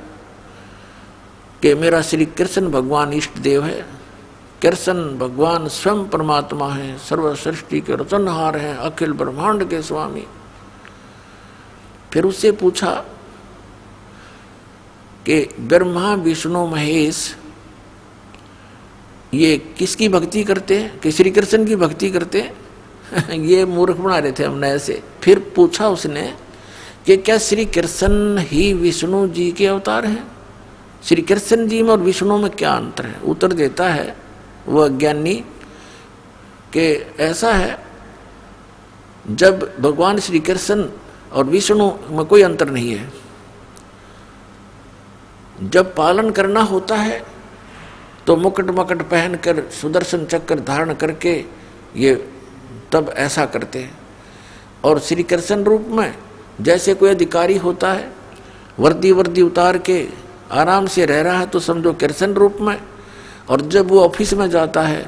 Speaker 1: कि मेरा श्री कृष्ण भगवान इष्ट देव है। कृष्ण भगवान स्वयं परमात्मा है, सर्व सृष्टि के रचनहार हैं, अखिल ब्रह्मांड के स्वामी। फिर उससे पूछा कि ब्रह्मा विष्णु महेश ये किसकी भक्ति करते हैं, कि श्री कृष्ण की भक्ति करते हैं। ये मूर्ख बना रहे थे हमने ऐसे। फिर पूछा उसने कि क्या श्री कृष्ण ही विष्णु जी के अवतार हैं, श्री कृष्ण जी में और विष्णु में क्या अंतर है। उत्तर देता है वह ज्ञानी कि ऐसा है, जब भगवान श्री कृष्ण और विष्णु में कोई अंतर नहीं है। जब पालन करना होता है तो मुकुट मकट पहनकर सुदर्शन चक्र धारण करके ये तब ऐसा करते हैं। और श्री कृष्ण रूप में जैसे कोई अधिकारी होता है, वर्दी वर्दी उतार के आराम से रह रहा है तो समझो कृष्ण रूप में, और जब वो ऑफिस में जाता है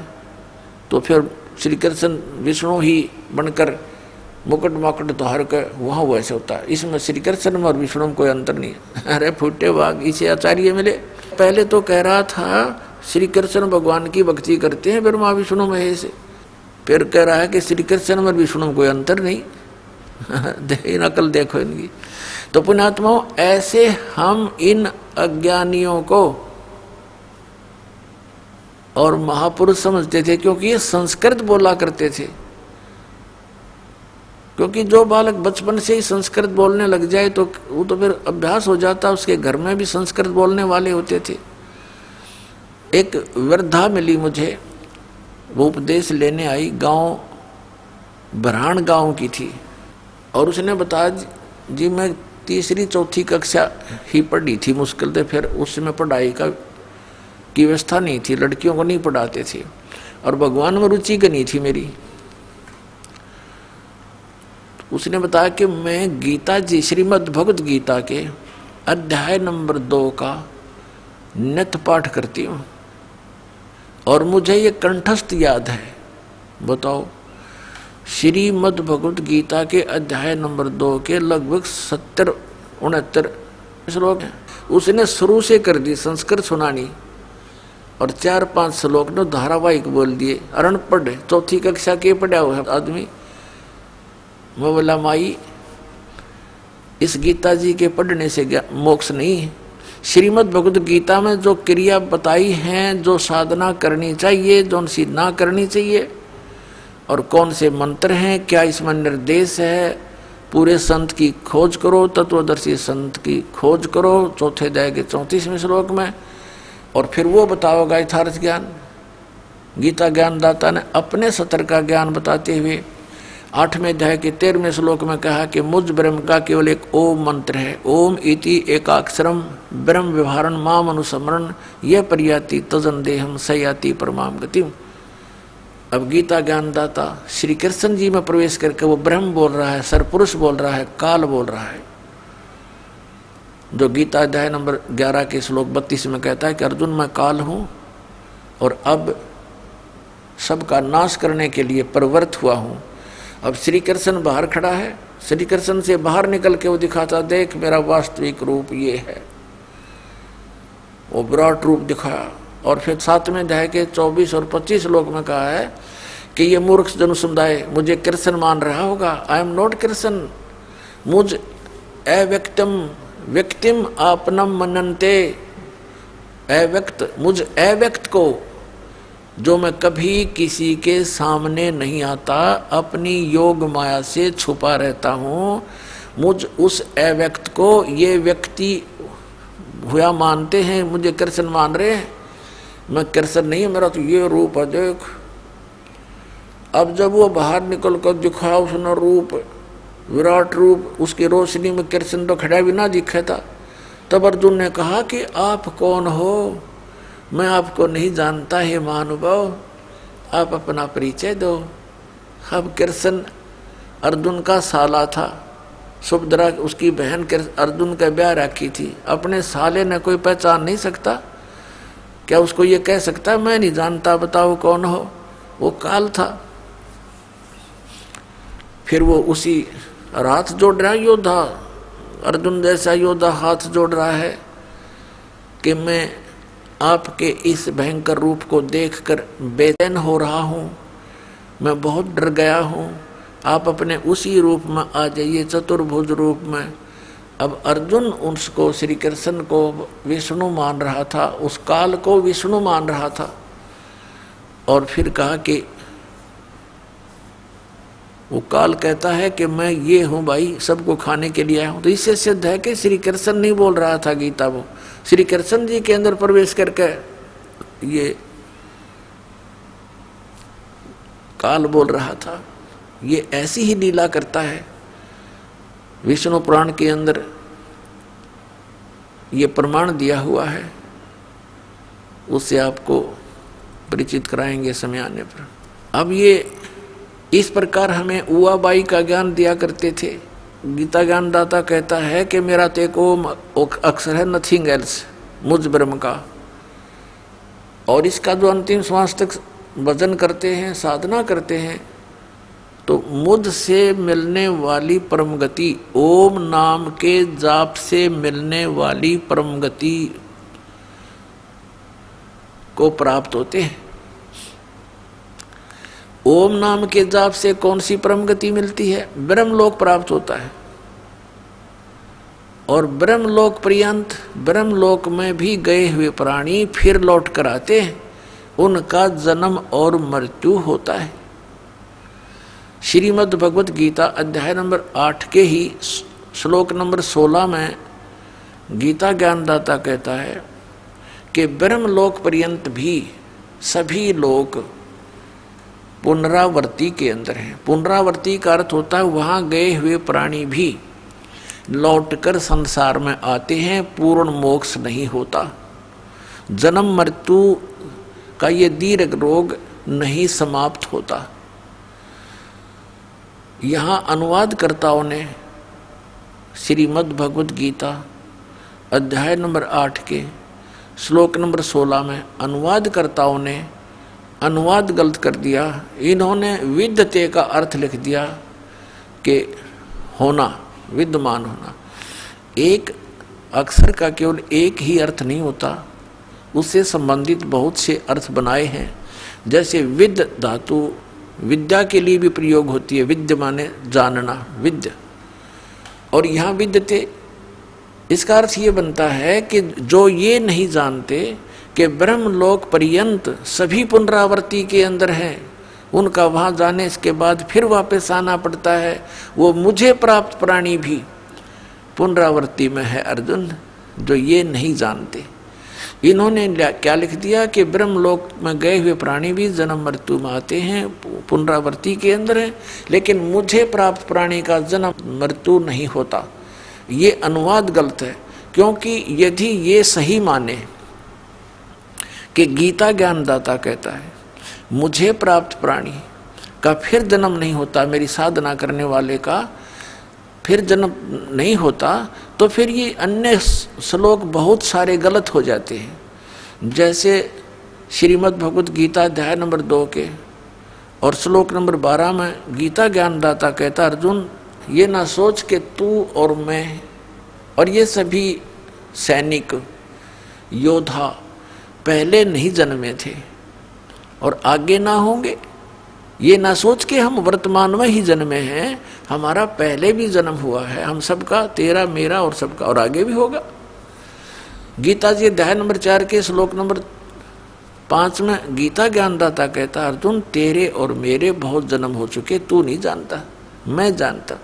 Speaker 1: तो फिर श्री कृष्ण विष्णु ही बनकर मुकुट माकुट धार कर वहाँ वैसे होता है। इसमें श्री कृष्ण में और विष्णु में कोई अंतर नहीं है। अरे फूटे बाग, इसे आचार्य मिले। पहले तो कह रहा था श्री कृष्ण भगवान की भक्ति करते हैं ब्रह्मा विष्णु महेश, फिर कह रहा है कि श्री कृष्ण में विष्णु में कोई अंतर नहीं। नकल देखो इनकी। तो पुण्यात्माओं, ऐसे हम इन अज्ञानियों को और महापुरुष समझते थे, क्योंकि ये संस्कृत बोला करते थे। क्योंकि जो बालक बचपन से ही संस्कृत बोलने लग जाए तो वो तो फिर अभ्यास हो जाता, उसके घर में भी संस्कृत बोलने वाले होते थे। एक वृद्धा मिली मुझे, वो उपदेश लेने आई, गांव बरहान गांव की थी, और उसने बताया जी मैं तीसरी चौथी कक्षा ही पढ़ी थी, मुश्किल से, फिर उसमें पढ़ाई की व्यवस्था नहीं थी, लड़कियों को नहीं पढ़ाते थे, और भगवान में रुचि करनी थी मेरी। उसने बताया कि मैं गीता जी, श्रीमद् भगवत गीता के अध्याय नंबर 2 का नित्य पाठ करती हूँ, और मुझे ये कंठस्थ याद है। बताओ, श्रीमद् भगवत गीता के अध्याय नंबर 2 के लगभग 70-69 श्लोक हैं। उसने शुरू से कर दी संस्कृत सुनानी, और 4-5 श्लोक ने धारावाहिक बोल दिए। अरण पढ़े, चौथी कक्षा के पढ़ा हुआ है आदमी। मैं बोला माई, इस गीता जी के पढ़ने से मोक्ष नहीं है। श्रीमद् भगवत गीता में जो क्रिया बताई हैं, जो साधना करनी चाहिए, जो सी ना करनी चाहिए, और कौन से मंत्र हैं, क्या इसमें निर्देश है, पूरे संत की खोज करो, तत्वदर्शी संत की खोज करो, चौथे अध्याय के 34वें श्लोक में। और फिर वो बताओगा यथार्थ ज्ञान। गीता ज्ञानदाता ने अपने सतर का ज्ञान बताते हुए 8वें अध्याय के 13वें श्लोक में कहा कि मुझ ब्रह्म का केवल एक ओम मंत्र है। ओम इति एकाक्षरम ब्रह्म व्यवहारण माम अनुस्मरण यह परियाति तजन देहम सयाति परमाम गतिम। अब गीता ज्ञानदाता श्री कृष्ण जी में प्रवेश करके वो ब्रह्म बोल रहा है, सरपुरुष बोल रहा है, काल बोल रहा है। जो गीता अध्याय नंबर 11 के श्लोक 32 में कहता है कि अर्जुन मैं काल हूँ और अब सबका नाश करने के लिए प्रवृत्त हुआ हूँ। अब श्री कृष्ण बाहर खड़ा है, श्री कृष्ण से बाहर निकल के वो दिखाता, देख मेरा वास्तविक रूप ये है। वो विराट रूप दिखाया। और फिर 7वें अध्याय के 24 और 25 श्लोक में कहा है कि ये मूर्ख जन समुदाय मुझे कृष्ण मान रहा होगा। आई एम नॉट कृष्ण, मुझ व्यक्तिम आपनम मनन्ते। अव्यक्त, मुझ अव्यक्त को जो मैं कभी किसी के सामने नहीं आता, अपनी योग माया से छुपा रहता हूँ, मुझ उस अव्यक्त को ये व्यक्ति हुआ मानते हैं, मुझे कृष्ण मान रहे हैं। मैं कृष्ण नहीं, मेरा तो ये रूप है, देख। अब जब वो बाहर निकल कर दिखाया उसने रूप, विराट रूप, उसकी रोशनी में कृष्ण तो खड़ा भी ना दिखा था। तब अर्जुन ने कहा कि आप कौन हो, मैं आपको नहीं जानता है महानुभाव, आप अपना परिचय दो। अब कृष्ण अर्जुन का साला था, सुभद्रा उसकी बहन के अर्जुन का ब्याह रखी थी, अपने साले ने कोई पहचान नहीं सकता, क्या उसको ये कह सकता मैं नहीं जानता, बताओ कौन हो? वो काल था। फिर वो उसी हाथ जोड़ रहा योद्धा, अर्जुन जैसा योद्धा हाथ जोड़ रहा है कि मैं आपके इस भयंकर रूप को देखकर बेचैन हो रहा हूँ, मैं बहुत डर गया हूँ, आप अपने उसी रूप में आ जाइए, चतुर्भुज रूप में। अब अर्जुन उसको, श्री कृष्ण को विष्णु मान रहा था, उस काल को विष्णु मान रहा था। और फिर कहा कि वो काल कहता है कि मैं ये हूँ भाई, सबको खाने के लिए आया हूँ। तो इससे सिद्ध है कि श्री कृष्ण नहीं बोल रहा था गीता, वो श्री कृष्ण जी के अंदर प्रवेश करके ये काल बोल रहा था। ये ऐसी ही लीला करता है। विष्णु पुराण के अंदर ये प्रमाण दिया हुआ है, उससे आपको परिचित कराएंगे समय आने पर। अब ये इस प्रकार हमें उआबाई का ज्ञान दिया करते थे। गीता ज्ञान दाता कहता है कि मेरा तो एक ओम अक्षर है, नथिंग एल्स, मुझ ब्रह्म का। और इसका जो अंतिम श्वास तक भजन करते हैं, साधना करते हैं, तो मुझ से मिलने वाली परम गति, ओम नाम के जाप से मिलने वाली परम गति को प्राप्त होते हैं। ओम नाम के जाप से कौन सी परम गति मिलती है? ब्रह्मलोक प्राप्त होता है। और ब्रह्मलोक पर्यंत, ब्रह्मलोक में भी गए हुए प्राणी फिर लौट कर आते हैं, उनका जन्म और मृत्यु होता है। श्रीमद् भगवत गीता अध्याय नंबर 8 के ही श्लोक नंबर 16 में गीता ज्ञानदाता कहता है कि ब्रह्मलोक पर्यंत भी सभी लोग पुनरावर्ती के अंदर हैं। पुनरावर्ती का अर्थ होता है वहाँ गए हुए प्राणी भी लौटकर संसार में आते हैं, पूर्ण मोक्ष नहीं होता। जन्म मृत्यु का ये दीर्घ रोग नहीं समाप्त होता। यहाँ अनुवादकर्ताओं ने श्रीमद् भगवत गीता अध्याय नंबर 8 के श्लोक नंबर 16 में अनुवादकर्ताओं ने अनुवाद गलत कर दिया। इन्होंने विद्यते का अर्थ लिख दिया कि होना, विद्यमान होना। एक अक्षर का केवल एक ही अर्थ नहीं होता, उससे संबंधित बहुत से अर्थ बनाए हैं। जैसे विद्य धातु विद्या के लिए भी प्रयोग होती है। विद्य माने जानना, विद्य। और यहाँ विद्यते, इसका अर्थ ये बनता है कि जो ये नहीं जानते कि ब्रह्मलोक पर्यंत सभी पुनरावर्ती के अंदर हैं, उनका वहाँ जाने के बाद फिर वापस आना पड़ता है, वो मुझे प्राप्त प्राणी भी पुनरावर्ती में है अर्जुन, जो ये नहीं जानते। इन्होंने क्या लिख दिया कि ब्रह्मलोक में गए हुए प्राणी भी जन्म मृत्यु में आते हैं, पुनरावर्ती के अंदर हैं, लेकिन मुझे प्राप्त प्राणी का जन्म मृत्यु नहीं होता। ये अनुवाद गलत है, क्योंकि यदि ये सही माने कि गीता ज्ञानदाता कहता है मुझे प्राप्त प्राणी का फिर जन्म नहीं होता, मेरी साधना करने वाले का फिर जन्म नहीं होता, तो फिर ये अन्य श्लोक बहुत सारे गलत हो जाते हैं। जैसे श्रीमद् भगवत गीता अध्याय नंबर 2 के और श्लोक नंबर 12 में गीता ज्ञानदाता कहता, अर्जुन ये ना सोच कि तू और मैं और ये सभी सैनिक योद्धा पहले नहीं जन्मे थे और आगे ना होंगे। ये ना सोच के हम वर्तमान में ही जन्मे हैं, हमारा पहले भी जन्म हुआ है, हम सबका, तेरा मेरा और सबका, और आगे भी होगा। गीता जी अध्याय नंबर 4 के श्लोक नंबर 5 में गीता ज्ञानदाता कहता, अर्जुन तेरे और मेरे बहुत जन्म हो चुके, तू नहीं जानता, मैं जानता।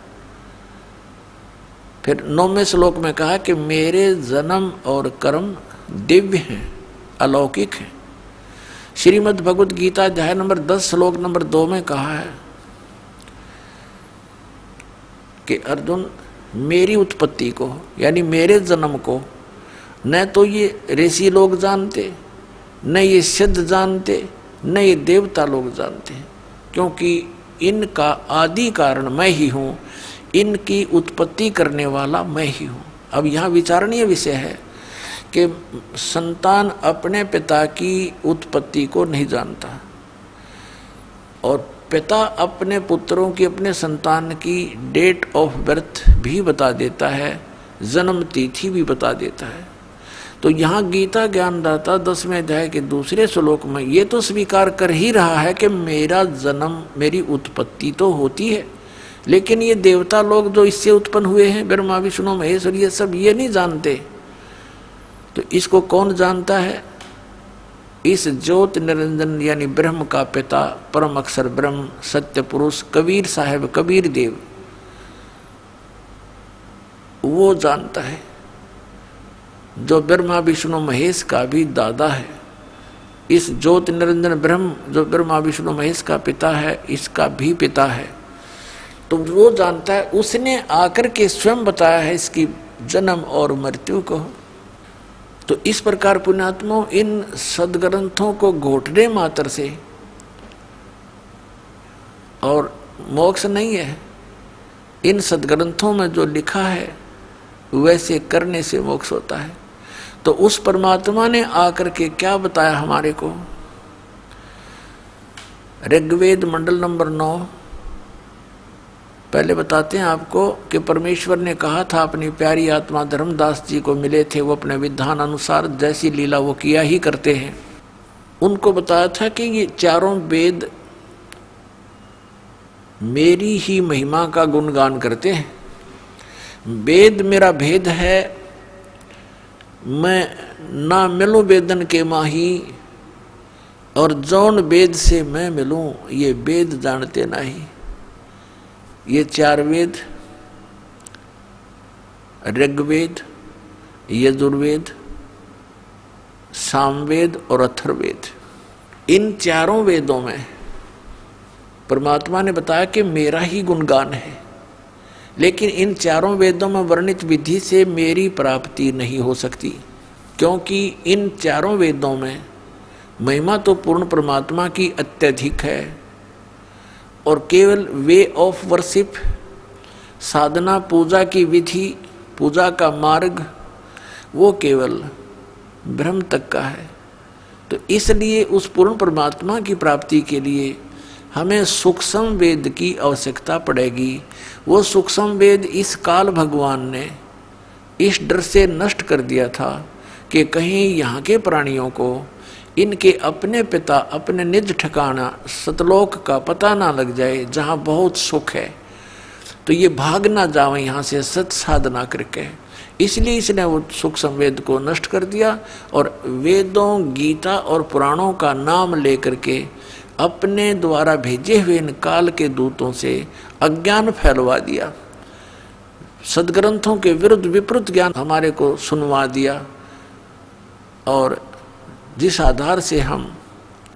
Speaker 1: फिर 9वें श्लोक में कहा कि मेरे जन्म और कर्म दिव्य हैं, अलौकिक हैं। श्रीमद् भगवत गीता अध्याय नंबर 10 श्लोक नंबर 2 में कहा है कि अर्जुन मेरी उत्पत्ति को, यानी मेरे जन्म को न तो ये ऋषि लोग जानते, न ये सिद्ध जानते, न ये देवता लोग जानते, क्योंकि इनका आदि कारण मैं ही हूँ। इनकी उत्पत्ति करने वाला मैं ही हूँ। अब यहाँ विचारणीय विषय है कि संतान अपने पिता की उत्पत्ति को नहीं जानता और पिता अपने पुत्रों की, अपने संतान की डेट ऑफ बर्थ भी बता देता है, जन्म तिथि भी बता देता है। तो यहाँ गीता ज्ञानदाता 10वें अध्याय के दूसरे श्लोक में ये तो स्वीकार कर ही रहा है कि मेरा जन्म, मेरी उत्पत्ति तो होती है, लेकिन ये देवता लोग जो इससे उत्पन्न हुए हैं, ब्रह्मा विष्णु महेश और ये सब, ये नहीं जानते। तो इसको कौन जानता है? इस ज्योत निरंजन यानी ब्रह्म का पिता, परम अक्षर ब्रह्म, सत्य पुरुष कबीर साहब, कबीर देव, वो जानता है, जो ब्रह्मा विष्णु महेश का भी दादा है। इस ज्योत निरंजन ब्रह्म जो ब्रह्मा विष्णु महेश का पिता है, इसका भी पिता है। तो वो जानता है, उसने आकर के स्वयं बताया है इसकी जन्म और मृत्यु को। तो इस प्रकार पुण्यात्माओं, इन सदग्रंथों को घोटने मात्र से और मोक्ष नहीं है। इन सदग्रंथों में जो लिखा है वैसे करने से मोक्ष होता है। तो उस परमात्मा ने आकर के क्या बताया हमारे को? ऋग्वेद मंडल नंबर 9 पहले बताते हैं आपको कि परमेश्वर ने कहा था, अपनी प्यारी आत्मा धर्मदास जी को मिले थे, वो अपने विधान अनुसार जैसी लीला वो किया ही करते हैं। उनको बताया था कि ये चारों वेद मेरी ही महिमा का गुणगान करते हैं। वेद मेरा भेद है, मैं ना मिलूं वेदन के माही, और जौन वेद से मैं मिलूं ये वेद जानते नहीं। ये चार वेद, ऋग्वेद, यजुर्वेद, सामवेद और अथर्ववेद, इन चारों वेदों में परमात्मा ने बताया कि मेरा ही गुणगान है। लेकिन इन चारों वेदों में वर्णित विधि से मेरी प्राप्ति नहीं हो सकती, क्योंकि इन चारों वेदों में महिमा तो पूर्ण परमात्मा की अत्यधिक है, और केवल वे ऑफ वर्शिप, साधना, पूजा की विधि, पूजा का मार्ग, वो केवल ब्रह्म तक का है। तो इसलिए उस पूर्ण परमात्मा की प्राप्ति के लिए हमें सूक्ष्म वेद की आवश्यकता पड़ेगी। वो सूक्ष्म वेद इस काल भगवान ने इस डर से नष्ट कर दिया था कि कहीं यहाँ के प्राणियों को इनके अपने पिता, अपने निज ठिकाना सतलोक का पता ना लग जाए, जहाँ बहुत सुख है, तो ये भाग ना जावे यहाँ से सत साधना करके। इसलिए इसने वो सूक्ष्म वेद को नष्ट कर दिया और वेदों, गीता और पुराणों का नाम लेकर के अपने द्वारा भेजे हुए इन काल के दूतों से अज्ञान फैलवा दिया। सदग्रंथों के विरुद्ध विपरीत ज्ञान हमारे को सुनवा दिया, और जिस आधार से हम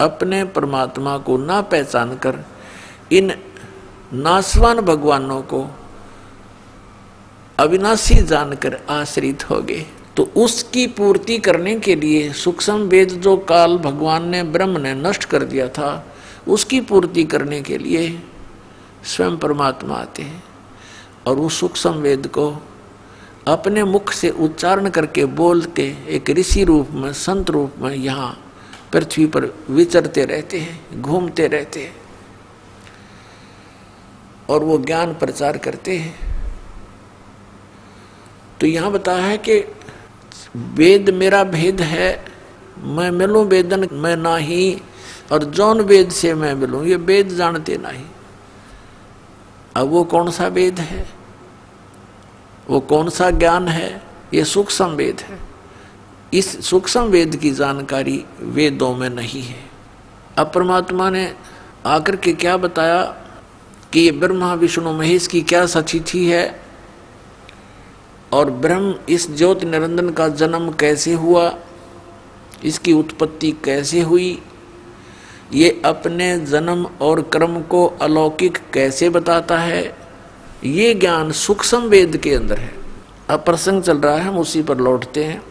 Speaker 1: अपने परमात्मा को ना पहचान कर इन नासवान भगवानों को अविनाशी जानकर आश्रित हो गए। तो उसकी पूर्ति करने के लिए सूक्ष्म वेद जो काल भगवान ने, ब्रह्म ने नष्ट कर दिया था, उसकी पूर्ति करने के लिए स्वयं परमात्मा आते हैं और उस सूक्ष्म वेद को अपने मुख से उच्चारण करके बोल के एक ऋषि रूप में, संत रूप में यहाँ पृथ्वी पर विचरते रहते हैं, घूमते रहते हैं और वो ज्ञान प्रचार करते हैं। तो यहाँ बताया है कि वेद मेरा भेद है, मैं मिलूं वेदन मैं नाही, और जौन वेद से मैं मिलूं ये वेद जानते नहीं। अब वो कौन सा वेद है, वो कौन सा ज्ञान है? ये सूक्ष्म वेद है। इस सूक्ष्म वेद की जानकारी वेदों में नहीं है। अब परमात्मा ने आकर के क्या बताया कि ये ब्रह्मा विष्णु महेश की क्या सचिथि है, और ब्रह्म इस ज्योति निरंजन का जन्म कैसे हुआ, इसकी उत्पत्ति कैसे हुई, ये अपने जन्म और कर्म को अलौकिक कैसे बताता है, ये ज्ञान सूक्ष्म वेद के अंदर है। अब प्रसंग चल रहा है, हम उसी पर लौटते हैं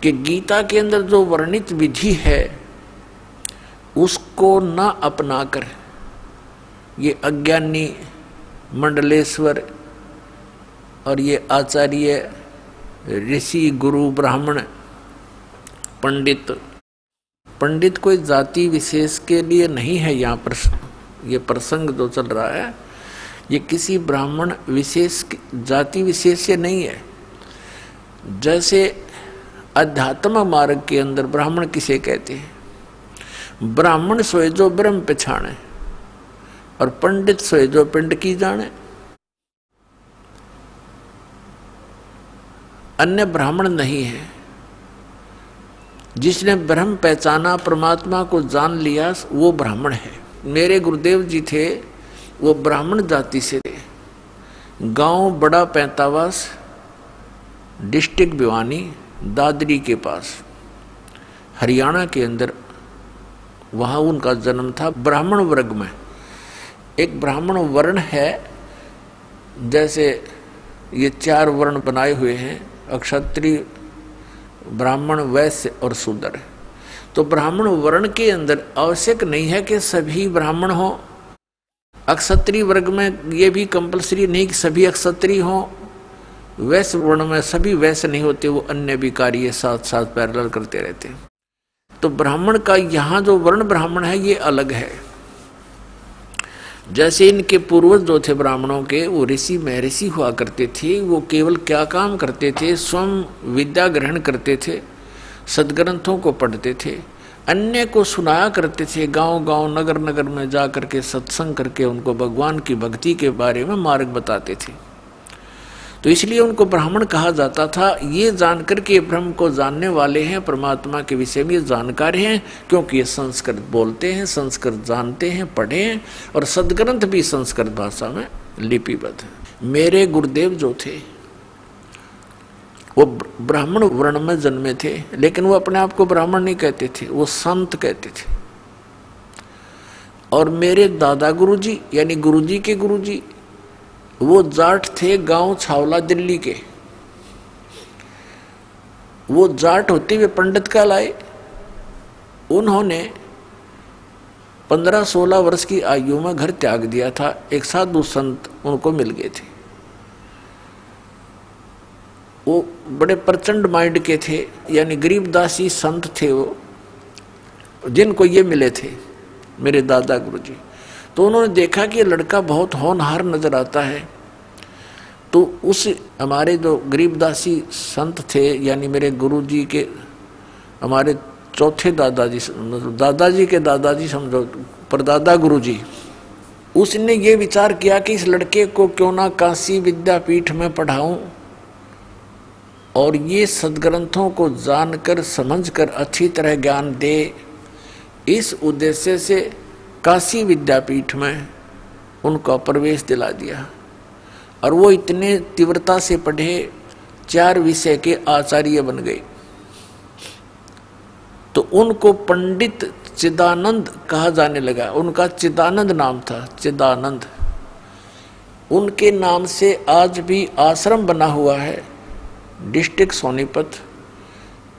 Speaker 1: कि गीता के अंदर जो वर्णित विधि है उसको न अपनाकर ये अज्ञानी मंडलेश्वर और ये आचार्य ऋषि गुरु ब्राह्मण पंडित, पंडित कोई जाति विशेष के लिए नहीं है। यहाँ पर ये प्रसंग जो चल रहा है ये किसी ब्राह्मण विशेष जाति विशेष से नहीं है। जैसे अध्यात्म मार्ग के अंदर ब्राह्मण किसे कहते हैं? ब्राह्मण सोए जो ब्रह्म पछाणे और पंडित सोए जो पिंड की जाने। अन्य ब्राह्मण नहीं है। जिसने ब्रह्म पहचाना, परमात्मा को जान लिया, वो ब्राह्मण है। मेरे गुरुदेव जी थे, वो ब्राह्मण जाति से थे। गांव बड़ा पैंतावास, डिस्ट्रिक्ट भिवानी, दादरी के पास, हरियाणा के अंदर, वहाँ उनका जन्म था। ब्राह्मण वर्ग में एक ब्राह्मण वर्ण है, जैसे ये 4 वर्ण बनाए हुए हैं, क्षत्रिय, ब्राह्मण, वैश्य और शूद्र। तो ब्राह्मण वर्ण के अंदर आवश्यक नहीं है कि सभी ब्राह्मण हो। अक्षत्रिय वर्ग में ये भी कंपलसरी नहीं कि सभी अक्षत्रिय हो। वैश्य वर्ण में सभी वैश्य नहीं होते, वो अन्य भी कार्य साथ साथ पैरेलल करते रहते हैं। तो ब्राह्मण का यहाँ जो वर्ण ब्राह्मण है ये अलग है। जैसे इनके पूर्वज जो थे ब्राह्मणों के, वो ऋषि महर्षि हुआ करते थे। वो केवल क्या काम करते थे? स्वयं विद्या ग्रहण करते थे, सदग्रंथों को पढ़ते थे, अन्य को सुनाया करते थे। गांव गांव नगर नगर में जा करके सत्संग करके उनको भगवान की भक्ति के बारे में मार्ग बताते थे। तो इसलिए उनको ब्राह्मण कहा जाता था। ये जानकर के ब्रह्म को जानने वाले हैं, परमात्मा के विषय में जानकार हैं, क्योंकि ये संस्कृत बोलते हैं, संस्कृत जानते हैं, पढ़े हैं, और सदग्रंथ भी संस्कृत भाषा में लिपिबद्ध है। मेरे गुरुदेव जो थे वो ब्राह्मण वर्ण में जन्मे थे, लेकिन वो अपने आप को ब्राह्मण नहीं कहते थे, वो संत कहते थे। और मेरे दादा गुरुजी यानी गुरुजी के गुरुजी वो जाट थे, गांव छावला दिल्ली के। वो जाट होते हुए पंडित कहलाए। उन्होंने 15-16 वर्ष की आयु में घर त्याग दिया था। एक साधु संत उनको मिल गए थे। वो बड़े प्रचंड माइंड के थे, यानी गरीबदासी संत थे वो, जिनको ये मिले थे मेरे दादा गुरुजी। तो उन्होंने देखा कि लड़का बहुत होनहार नजर आता है। तो उस हमारे जो गरीबदासी संत थे, यानी मेरे गुरुजी के, हमारे चौथे दादाजी, मतलब दादाजी के दादाजी समझो, परदादा गुरुजी, उसने ये विचार किया कि इस लड़के को क्यों ना काशी विद्यापीठ में पढ़ाऊं और ये सदग्रंथों को जानकर समझकर अच्छी तरह ज्ञान दे। इस उद्देश्य से काशी विद्यापीठ में उनका प्रवेश दिला दिया। और वो इतने तीव्रता से पढ़े, 4 विषय के आचार्य बन गए। तो उनको पंडित चिदानंद कहा जाने लगा। उनका चिदानंद नाम था, चिदानंद। उनके नाम से आज भी आश्रम बना हुआ है। डिस्ट्रिक्ट सोनीपत,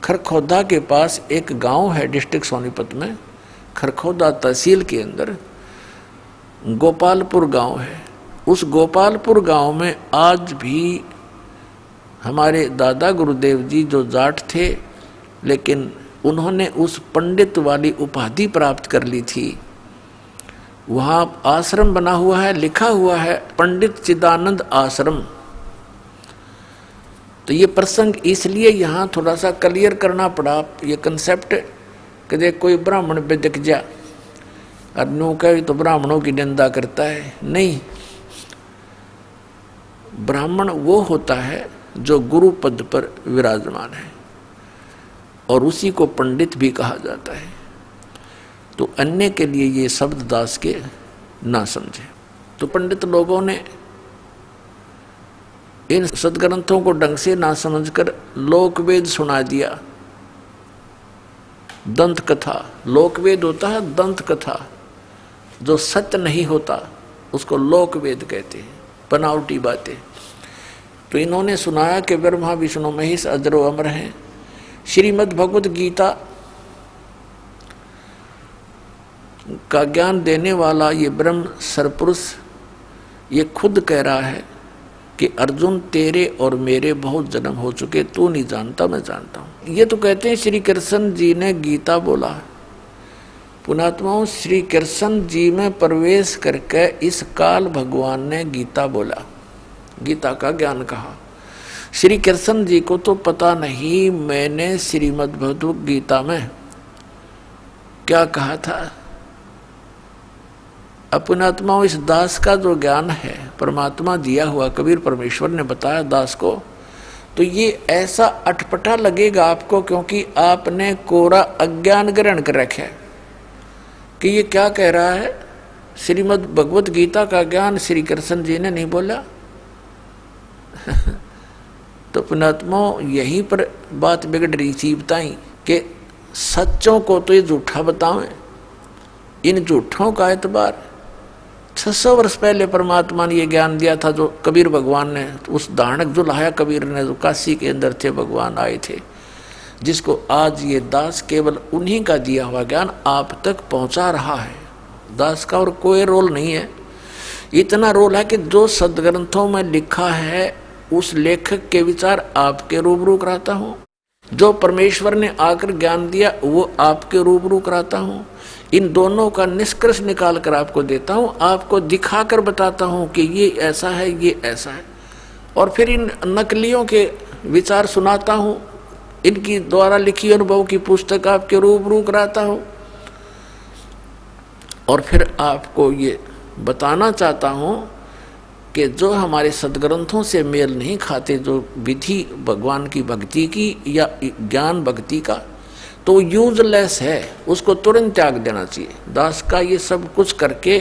Speaker 1: खरखौदा के पास एक गांव है डिस्ट्रिक्ट सोनीपत में, खरखौदा तहसील के अंदर गोपालपुर गांव है। उस गोपालपुर गांव में आज भी हमारे दादा गुरुदेव जी जो जाट थे, लेकिन उन्होंने उस पंडित वाली उपाधि प्राप्त कर ली थी। वहाँ आश्रम बना हुआ है, लिखा हुआ है पंडित चिदानंद आश्रम। तो ये प्रसंग इसलिए यहाँ थोड़ा सा क्लियर करना पड़ा, ये कंसेप्ट कि देख कोई ब्राह्मण पे दिख जा और नो कहे तो ब्राह्मणों की निंदा करता है। नहीं, ब्राह्मण वो होता है जो गुरु पद पर विराजमान है, और उसी को पंडित भी कहा जाता है। तो अन्य के लिए ये शब्द दास के ना समझे। तो पंडित लोगों ने इन सदग्रंथों को ढंग से ना समझकर लोकवेद सुना दिया। दंत कथा, लोकवेद होता है दंत कथा, जो सत्य नहीं होता उसको लोकवेद कहते हैं, बनावटी बातें। तो इन्होंने सुनाया कि ब्रह्मा विष्णु महेश अजरो अमर हैं। श्रीमद् भगवत गीता का ज्ञान देने वाला ये ब्रह्म सरपुरुष ये खुद कह रहा है कि अर्जुन तेरे और मेरे बहुत जन्म हो चुके, तू नहीं जानता मैं जानता हूं। ये तो कहते हैं श्री कृष्ण जी ने गीता बोला। पुणात्माओं, श्री कृष्ण जी में प्रवेश करके इस काल भगवान ने गीता बोला, गीता का ज्ञान कहा। श्री कृष्ण जी को तो पता नहीं मैंने श्रीमद् भगवद गीता में क्या कहा था। अपनात्मा इस दास का जो ज्ञान है परमात्मा दिया हुआ, कबीर परमेश्वर ने बताया दास को, तो ये ऐसा अटपटा लगेगा आपको, क्योंकि आपने कोरा अज्ञान ग्रहण कर रखा है कि ये क्या कह रहा है। श्रीमद् भगवत गीता का ज्ञान श्री कृष्ण जी ने नहीं बोला। तो पुणात्मा यहीं पर बात बिगड़ रही थी बताई कि सच्चों को तो ये झूठा बतावें, इन झूठों का एतबार 600 वर्ष पहले परमात्मा ने ये ज्ञान दिया था, जो कबीर भगवान ने उस धारणक जो लाया कबीर ने, जो काशी के अंदर थे भगवान आए थे, जिसको आज ये दास केवल उन्हीं का दिया हुआ ज्ञान आप तक पहुंचा रहा है। दास का और कोई रोल नहीं है, इतना रोल है कि जो सदग्रंथों में लिखा है उस लेखक के विचार आपके रूबरू कराता हूँ, जो परमेश्वर ने आकर ज्ञान दिया वो आपके रूबरू कराता हूँ। इन दोनों का निष्कर्ष निकाल कर आपको देता हूँ, आपको दिखाकर बताता हूँ कि ये ऐसा है, ये ऐसा है, और फिर इन नकलियों के विचार सुनाता हूँ, इनकी द्वारा लिखी अनुभव की पुस्तक आपके रूबरू कराता हूँ, और फिर आपको ये बताना चाहता हूँ कि जो हमारे सदग्रंथों से मेल नहीं खाते, जो विधि भगवान की भक्ति की या ज्ञान भक्ति का, तो यूजलेस है, उसको तुरंत त्याग देना चाहिए। दास का ये सब कुछ करके,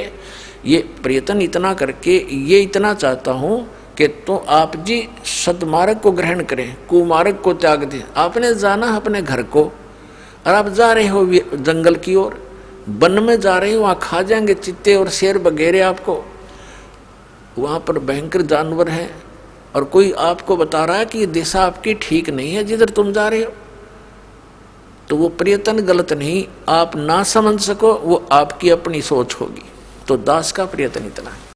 Speaker 1: ये प्रयत्न इतना करके, ये इतना चाहता हूँ कि तो आप जी सदमार्ग को ग्रहण करें, कुमार्ग को त्याग दें। आपने जाना अपने घर को, और आप जा रहे हो जंगल की ओर, वन में जा रहे हो, वहाँ खा जाएंगे चित्ते और शेर वगैरह आपको, वहाँ पर भयंकर जानवर हैं, और कोई आपको बता रहा है कि ये दिशा आपकी ठीक नहीं है जिधर तुम जा रहे हो, तो वो प्रयत्न गलत नहीं, आप ना समझ सको वो आपकी अपनी सोच होगी। तो दास का प्रयत्न इतना है।